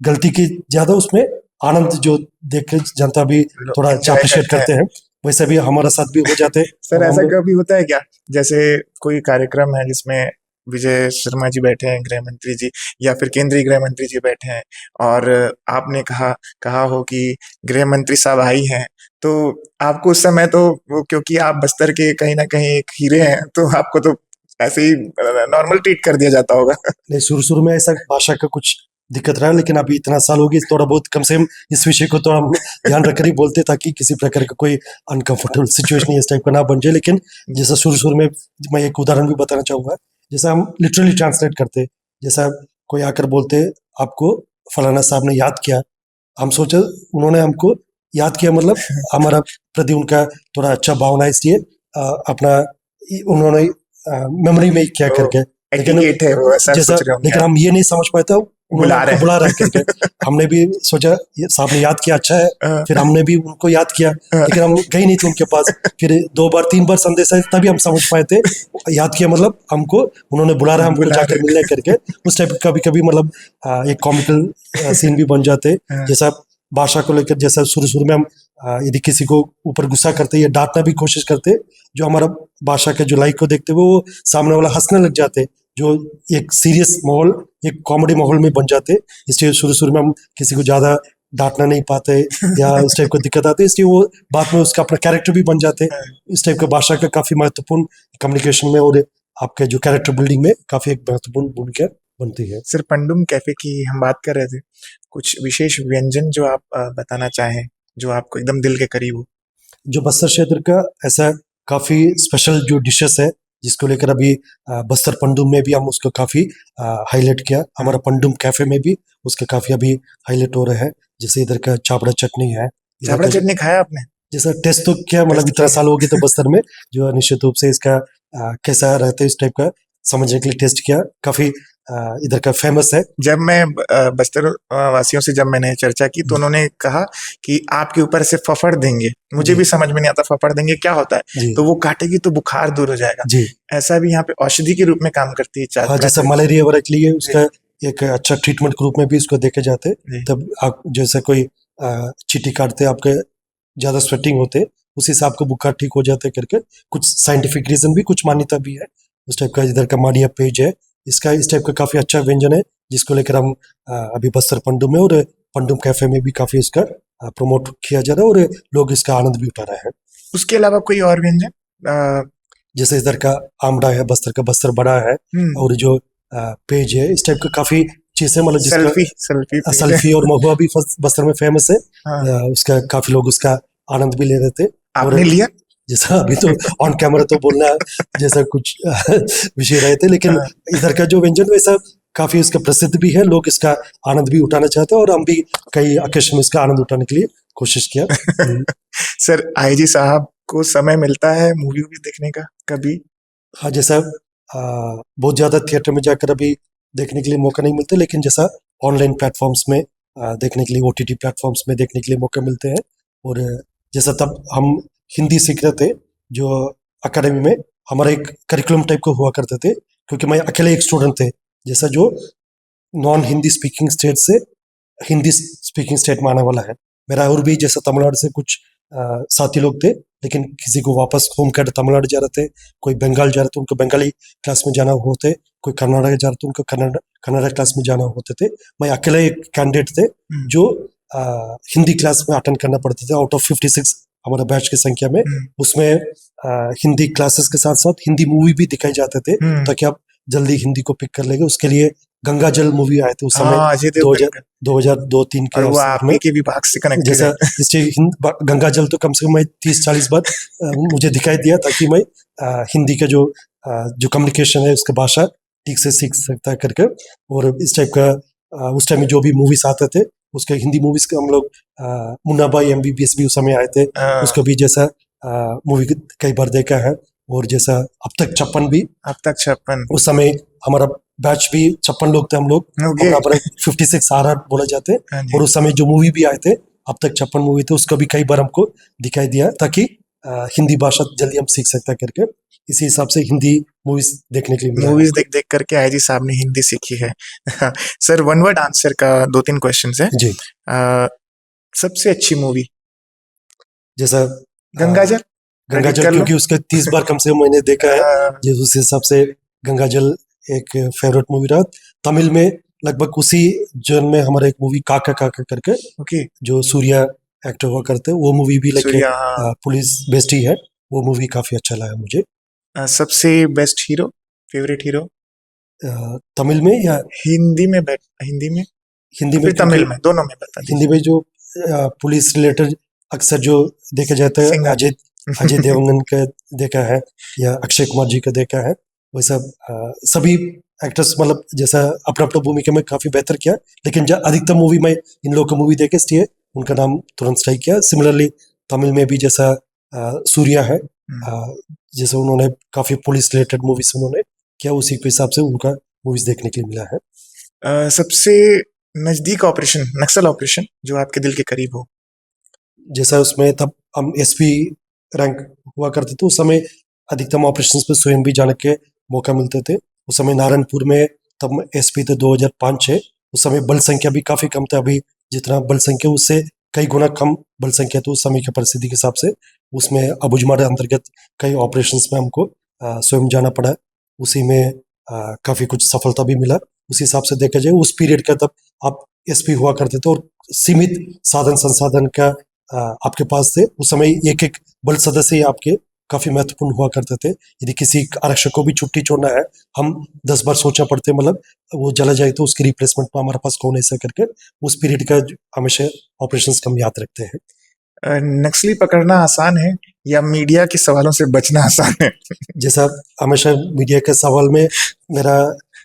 गलती की ज्यादा उसमें आनंद जो देख जनता भी थोड़ा अप्रिशिएट करते हैं, वैसे भी हमारा साथ भी हो जाते हैं। सर, ऐसा कभी होता है क्या, जैसे कोई कार्यक्रम है जिसमें विजय शर्मा जी बैठे हैं, गृह मंत्री जी, या फिर केंद्रीय गृह मंत्री जी बैठे हैं, और आपने कहा हो कि गृह मंत्री साहब आई हैं, तो आपको उस समय तो क्योंकि आप बस्तर के कहीं ना कहीं एक हीरे हैं, तो आपको तो ऐसे ही नॉर्मल ट्रीट कर दिया जाता होगा? नहीं, शुरू में ऐसा भाषा का कुछ दिक्कत रहा, लेकिन अभी इतना साल हो गई, थोड़ा बहुत कम से कम इस विषय को थोड़ा ध्यान रखकर ही बोलते, ताकि किसी प्रकार का कोई अनकंफर्टेबल सिचुएशन इस टाइप का ना बन जाए। लेकिन जैसा शुरू में मैं एक उदाहरण भी बताना चाहूंगा, जैसा हम लिटरली ट्रांसलेट करते, जैसा कोई आकर बोलते आपको फलाना साहब ने याद किया, हम सोचे उन्होंने हमको याद किया, मतलब हमारा प्रति उनका थोड़ा अच्छा भावना, इसलिए अपना उन्होंने मेमोरी में क्या करके, लेकिन जैसा, लेकिन हम ये नहीं समझ पाते बुला रहे हैं। बुला रहे हैं करके हमने भी सोचा ये साहब ने याद किया, अच्छा है। फिर हमने भी उनको याद किया, लेकिन हम गए नहीं थे उनके पास। फिर 2 बार 3 बार संदेश आए, तभी हम समझ पाए थे। याद किया मतलब हमको उन्होंने बुला रहा है, हमको जाकर मिलने करके। उस टाइप कभी कभी मतलब एक कॉमिकल सीन भी बन जाते, जैसा भाषा को लेकर। जैसा शुरू में हम यदि किसी को ऊपर गुस्सा करते या डांटना भी कोशिश करते, जो हमारा भाषा के जो लाइक को देखते हुए वो सामने वाला हंसने लग जाते, जो एक सीरियस माहौल, एक कॉमेडी माहौल में बन जाते। इसलिए शुरू में हम किसी को ज्यादा डांटना नहीं पाते या इस टाइप को दिक्कत आती है, इसलिए वो बाद में उसका अपना कैरेक्टर भी बन जाते। इस टाइप का भाषा का काफी महत्वपूर्ण कम्युनिकेशन में और आपके जो कैरेक्टर बिल्डिंग में काफी एक महत्वपूर्ण भूमिका बनती है। सर, पंडुम कैफे की हम बात कर रहे थे, कुछ विशेष व्यंजन जो आप बताना चाहें, जो आपको एकदम दिल के करीब हो? जो बस्तर क्षेत्र का ऐसा काफी स्पेशल जो डिशेस है, जिसको लेकर अभी बस्तर पंडुम में भी हम उसको काफी हाईलाइट किया। हमारा पंडुम कैफे में भी उसका काफी अभी हाईलाइट हो रहा है। जैसे इधर का चापड़ा चटनी है। चापड़ा चटनी खाया आपने? जैसा टेस्ट तो क्या, मतलब इतना साल हो गया तो बस्तर में, जो निश्चित रूप से इसका कैसा रहता है इस टाइप का समझने के लिए टेस्ट किया। काफी इधर का फेमस है। जब मैं बस्तर वासियों से जब मैंने चर्चा की तो उन्होंने कहा कि आपके ऊपर से फफड़ देंगे। मुझे भी समझ में नहीं आता फफड़ देंगे क्या होता है, तो वो काटेगी तो बुखार दूर हो जाएगा जी। ऐसा भी यहाँ पे औषधि के रूप में काम करती है। हाँ, जैसा मलेरिया वगैरह के लिए उसका एक अच्छा ट्रीटमेंट के रूप में भी उसको देखे जाते। तब आप जैसे कोई चींटी काटते, आपके ज्यादा स्वेटिंग होते, उस हिसाब का बुखार ठीक हो जाते करके कुछ साइंटिफिक रीजन भी, कुछ मान्यता भी है उस टाइप का। इधर का माड़िया पेज है, इसका इस टाइप का काफी अच्छा व्यंजन है, जिसको लेकर हम अभी बस्तर पंडुम में और पंडुम कैफे में भी काफी इसका प्रमोट किया जा रहा है और लोग इसका आनंद भी उठा रहे हैं। उसके अलावा कोई और व्यंजन? जैसे इधर का आमड़ा है, बस्तर का बस्तर बड़ा है, और जो पेज है, इस टाइप का काफी चीजें, मतलब सल्फी और महुआ भी बस्तर में फेमस है। उसका काफी लोग उसका आनंद भी ले रहे थे। आपने लिया? जैसा अभी तो ऑन कैमरा तो बोलना जैसा कुछ विषय रहे थे, लेकिन इधर का जो व्यंजन वैसा काफी इसका प्रसिद्ध भी है, लोग इसका आनंद भी उठाना चाहते हैं और हम भी कई ओकेशन में इसका आनंद उठाने के लिए कोशिश किया। सर, आईजी साहब को समय मिलता है मूवी भी देखने का कभी? हाँ, जैसा बहुत ज्यादा थिएटर में जाकर अभी देखने के लिए मौका नहीं मिलता, लेकिन जैसा ऑनलाइन प्लेटफॉर्म्स में देखने के लिए, OTT प्लेटफॉर्म्स में देखने के लिए मौका मिलते हैं। और जैसा तब हम हिंदी सीख रहे थे, जो अकेडमी में हमारा एक करिकुलम टाइप का हुआ करते थे, क्योंकि मैं अकेले एक स्टूडेंट थे, जैसा जो नॉन हिंदी स्पीकिंग स्टेट से हिंदी स्पीकिंग स्टेट में आने वाला है। मेरा और भी जैसा तमिलनाडु से कुछ साथी लोग थे, लेकिन किसी को वापस होम कैड तमिलनाडु जा रहे थे, कोई बंगाल जा रहे थे, उनको बंगाली क्लास में जाना होते, कोई कर्नाटक जा रहे थे, उनको कन्नड़ा क्लास में जाना होते थे। मैं अकेले एक कैंडिडेट थे जो हिंदी क्लास में अटेंड करना पड़ते थे। आउट ऑफ 56 हमारा बैच की संख्या में, उसमें हिंदी क्लासेस के साथ साथ हिंदी मूवी भी दिखाई जाते थे, ताकि आप जल्दी हिंदी को पिक कर लेंगे। उसके लिए गंगा जल मूवी आए थे उस समय 2002-3 के में के विभाग से कनेक्ट। जैसा इससे गंगा जल तो कम से कम मैं 30-40 बार मुझे दिखाई दिया, ताकि मैं हिंदी का जो कम्युनिकेशन है, उसका भाषा ठीक से सीख सकता करके। और इस टाइप का उस टाइम में जो भी मूवीज आते थे, उसके हिंदी मूवीज का हम लोग मुन्ना भाई MBBS भी उस समय आए थे, उसको भी जैसा मूवी कई बार देखा है। और जैसा अब तक 56 उस समय हमारा बैच भी 56 लोग थे हम लोग, 56 RR बोला जाते। और उस समय जो मूवी भी आए थे, अब तक 56 मूवी थे, उसको भी कई बार हमको दिखाई दिया, ताकि हिंदी भाषा जल्दी हम सीख सकते करके। इसी हिसाब से हिंदी मूवीज देखने के लिए मूवीज देख करके आईजी साहब ने हिंदी सीखी है। सर, वन वर्ड आंसर का 2-3 क्वेश्चंस है जी। सबसे अच्छी मूवी? जैसा गंगाजल, क्योंकि उसका 30 बार कम से कम मैंने देखा है, जिस उस हिसाब से गंगाजल एक फेवरेट मूवी रहा। तमिल में लगभग उसी जन में हमारा एक मूवी काका काका करके, जो सूर्या एक्टर हुआ करते, वो मूवी भी पुलिस बेस्ड ही है, वो मूवी काफी अच्छा लगा मुझे। सबसे best hero, favourite hero? Tamil में या हिंदी में? हिंदी में तमिल में, दोनों में बता। हिंदी में जो पुलिस रिलेटेड अक्सर जो देखा जाता है, अजय देवगन का देखा है या अक्षय कुमार जी का देखा है, वैसा सभी एक्टर्स मतलब जैसा अपना अपना भूमिका में काफी बेहतर किया, लेकिन अधिकतर मूवी में इन लोगों की मूवी देखे, इसलिए उनका नाम तुरंत स्ट्राइक किया। सिमिलरली तमिल में भी जैसा सूर्या है, जैसे उन्होंने काफी पुलिस रिलेटेड मूवीज उन्होंने किया, उसी के हिसाब से उनका मूवीज देखने के लिए मिला है। सबसे नजदीक ऑपरेशन, नक्सल ऑपरेशन जो आपके दिल के करीब हो। जैसा उसमें तब हम एसपी रैंक हुआ करते थे, उस समय अधिकतम ऑपरेशंस पे स्वयं भी जाने के मौका मिलते थे। उस समय नारायणपुर में तब एसपी थे 2005-6, उस समय बल संख्या भी काफी कम था। अभी जितना बल संख्या उससे कई गुना कम बल संख्या तो उस समय की परिस्थिति के हिसाब से उसमें अबुझमाड़ अंतर्गत कई ऑपरेशंस में हमको स्वयं जाना पड़ा। उसी में काफी कुछ सफलता भी मिला। उस हिसाब से देखा जाए उस पीरियड का तब आप एसपी हुआ करते थे और सीमित साधन संसाधन का आपके पास थे। उस समय एक एक बल सदस्य ही आपके काफी महत्वपूर्ण हुआ करते थे। यदि किसी आरक्षक को भी छुट्टी छोड़ना है, हम 10 बार सोचना पड़ते, मतलब वो चला जाए तो उसकी रिप्लेसमेंट में हमारे पास कौन, ऐसा करके उस पीरियड का हमेशा ऑपरेशंस कम याद रखते हैं। नक्सली पकड़ना आसान है या मीडिया के सवालों से बचना आसान है? जैसा हमेशा मीडिया के सवाल में मेरा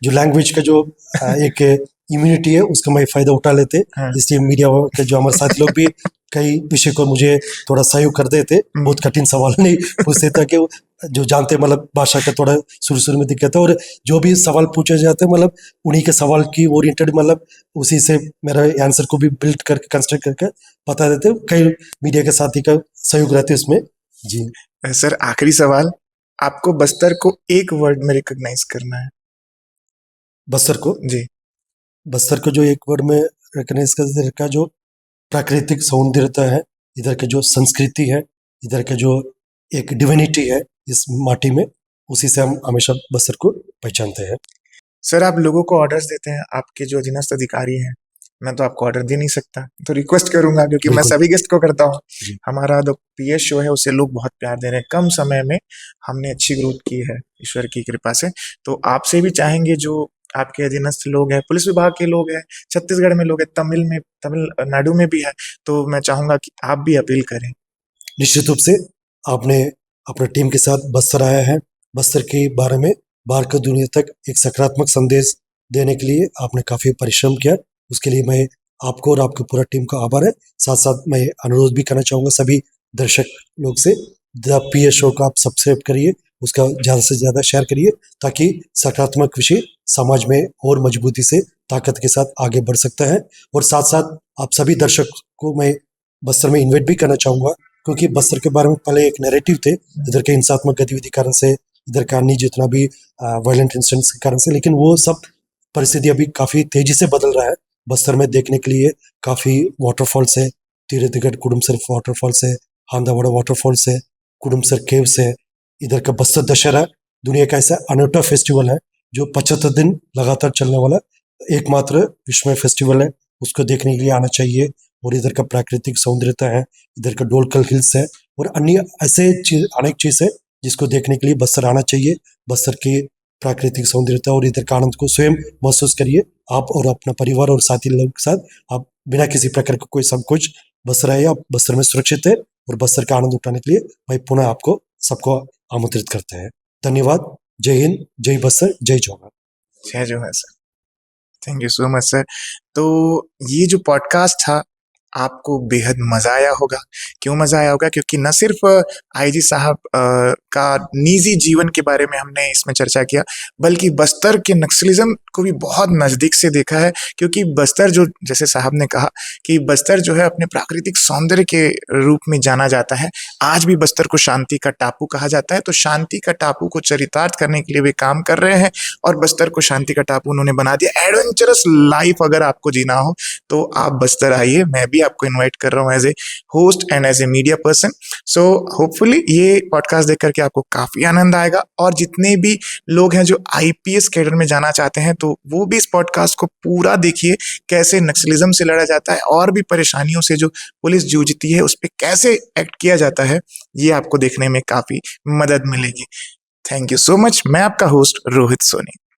जो लैंग्वेज का जो एक इम्यूनिटी है उसका मैं फायदा उठा लेते, इसलिए मीडिया के जो हमारे साथ लोग भी कई विषय को मुझे थोड़ा सहयोग कर देते। बहुत कठिन सवाल नहीं पूछते ताकि जो जानते, मतलब भाषा का थोड़ा शुरू में दिक्कत है, और जो भी सवाल पूछे जाते हैं मतलब उन्हीं के सवाल की ओरिएंटेड, मतलब उसी से मेरा आंसर को भी बिल्ड करके कंस्ट्रक्ट करके बता देते। कई मीडिया के साथी का सहयोग रहते हैं उसमें जी। सर आखिरी सवाल, आपको बस्तर को एक वर्ड में रिकॉग्नाइज करना है। बस्तर को जी। बस्तर को जो एक वर्ड में रिकॉग्नाइज कर का जो प्राकृतिक सौंदर्यता है, इधर के जो संस्कृति है, इधर के जो एक डिविनिटी है इस माटी में, उसी से हम हमेशा बस्तर को पहचानते हैं। सर आप लोगों को ऑर्डर्स देते हैं, आपके जो अधीनस्थ अधिकारी हैं, मैं तो आपको ऑर्डर दे नहीं सकता, तो रिक्वेस्ट करूंगा क्योंकि मैं सभी गेस्ट को करता हूँ। हमारा जो पीएस शो है उसे लोग बहुत प्यार दे रहे हैं। कम समय में हमने अच्छी ग्रोथ की है ईश्वर की कृपा से, तो आपसे भी चाहेंगे जो आपके अधीनस्थ लोग हैं, पुलिस विभाग के लोग हैं, छत्तीसगढ़ में लोग हैं, तमिलनाडु में भी है, तो मैं चाहूंगा कि आप भी अपील करें। निश्चित रूप से आपने अपने टीम के साथ बस्तर आया है, बस्तर के बारे में बाहर की दुनिया तक एक सकारात्मक संदेश देने के लिए आपने काफी परिश्रम किया, उसके लिए मैं आपको और आपके पूरा टीम का आभार है। साथ साथ मैं अनुरोध भी करना चाहूंगा सभी दर्शक लोग से, द पीएस शो को आप सब्सक्राइब करिए, उसका ज्यादा से ज्यादा शेयर करिए ताकि सकारात्मक विषय समाज में और मजबूती से ताकत के साथ आगे बढ़ सकता है। और साथ साथ आप सभी दर्शक को मैं बस्तर में इन्वाइट भी करना चाहूंगा, क्योंकि बस्तर के बारे में पहले एक नैरेटिव थे इधर के हिंसात्मक गतिविधि कारण से, इधर का अन्य जितना भी वायलेंट इंसिडेंट्स के कारण से, लेकिन वो सब परिस्थिति अभी काफी तेजी से बदल रहा है। बस्तर में देखने के लिए काफी वाटरफॉल्स है, तीरथगढ़ कुडुमसर वाटरफॉल्स है, हांदावाड़ा वाटरफॉल्स है, कुडुमसर केव्स है। इधर का बस्तर दशहरा दुनिया का ऐसा अनूठा फेस्टिवल है जो 75 दिन लगातार चलने वाला एकमात्र विश्व में फेस्टिवल है, उसको देखने के लिए आना चाहिए। और इधर का प्राकृतिक सौंदर्यता है, इधर का डोलकल हिल्स है और अन्य ऐसे अनेक चीज है जिसको देखने के लिए बस्तर आना चाहिए। बस्तर की प्राकृतिक सौंदर्यता और इधर का आनंद को स्वयं महसूस करिए, आप और अपना परिवार और साथी लोगों के साथ आप बिना किसी प्रकार का कोई संकोच बस्तर आइए। आप बस्तर में सुरक्षित है और बस्तर का आनंद उठाने के लिए मैं पुनः आपको सबको आमंत्रित करते हैं। धन्यवाद। जय हिंद, जय बस्तर, जय जोहार। जय जोहार sir, thank you so much sir. तो ये जो पॉडकास्ट था आपको बेहद मजा आया होगा। क्यों मजा आया होगा? क्योंकि न सिर्फ आईजी साहब का निजी जीवन के बारे में हमने इसमें चर्चा किया, बल्कि बस्तर के नक्सलिज्म को भी बहुत नजदीक से देखा है। क्योंकि बस्तर जो, जैसे साहब ने कहा कि बस्तर जो है अपने प्राकृतिक सौंदर्य के रूप में जाना जाता है। आज भी बस्तर को शांति का टापू कहा जाता है, तो शांति का टापू को चरितार्थ करने के लिए वे काम कर रहे हैं और बस्तर को शांति का टापू उन्होंने बना दिया। एडवेंचरस लाइफ अगर आपको जीना हो तो आप बस्तर आइए। मैं भी आपको इनवाइट कर रहा हूँ as a host and as a media person. So hopefully ये पॉडकास्ट देख करके आपको काफी आनंद आएगा, और जितने भी लोग हैं जो आईपीएस कैडर में जाना चाहते हैं तो वो भी इस पॉडकास्ट को पूरा देखिए, कैसे नक्सलिज्म से लड़ा जाता है और भी परेशानियों से जो पुलिस जूझती है उस पर कैसे एक्ट किया जाता है, ये आपको देखने में काफी मदद मिलेगी। Thank you so much. मैं आपका होस्ट रोहित सोनी।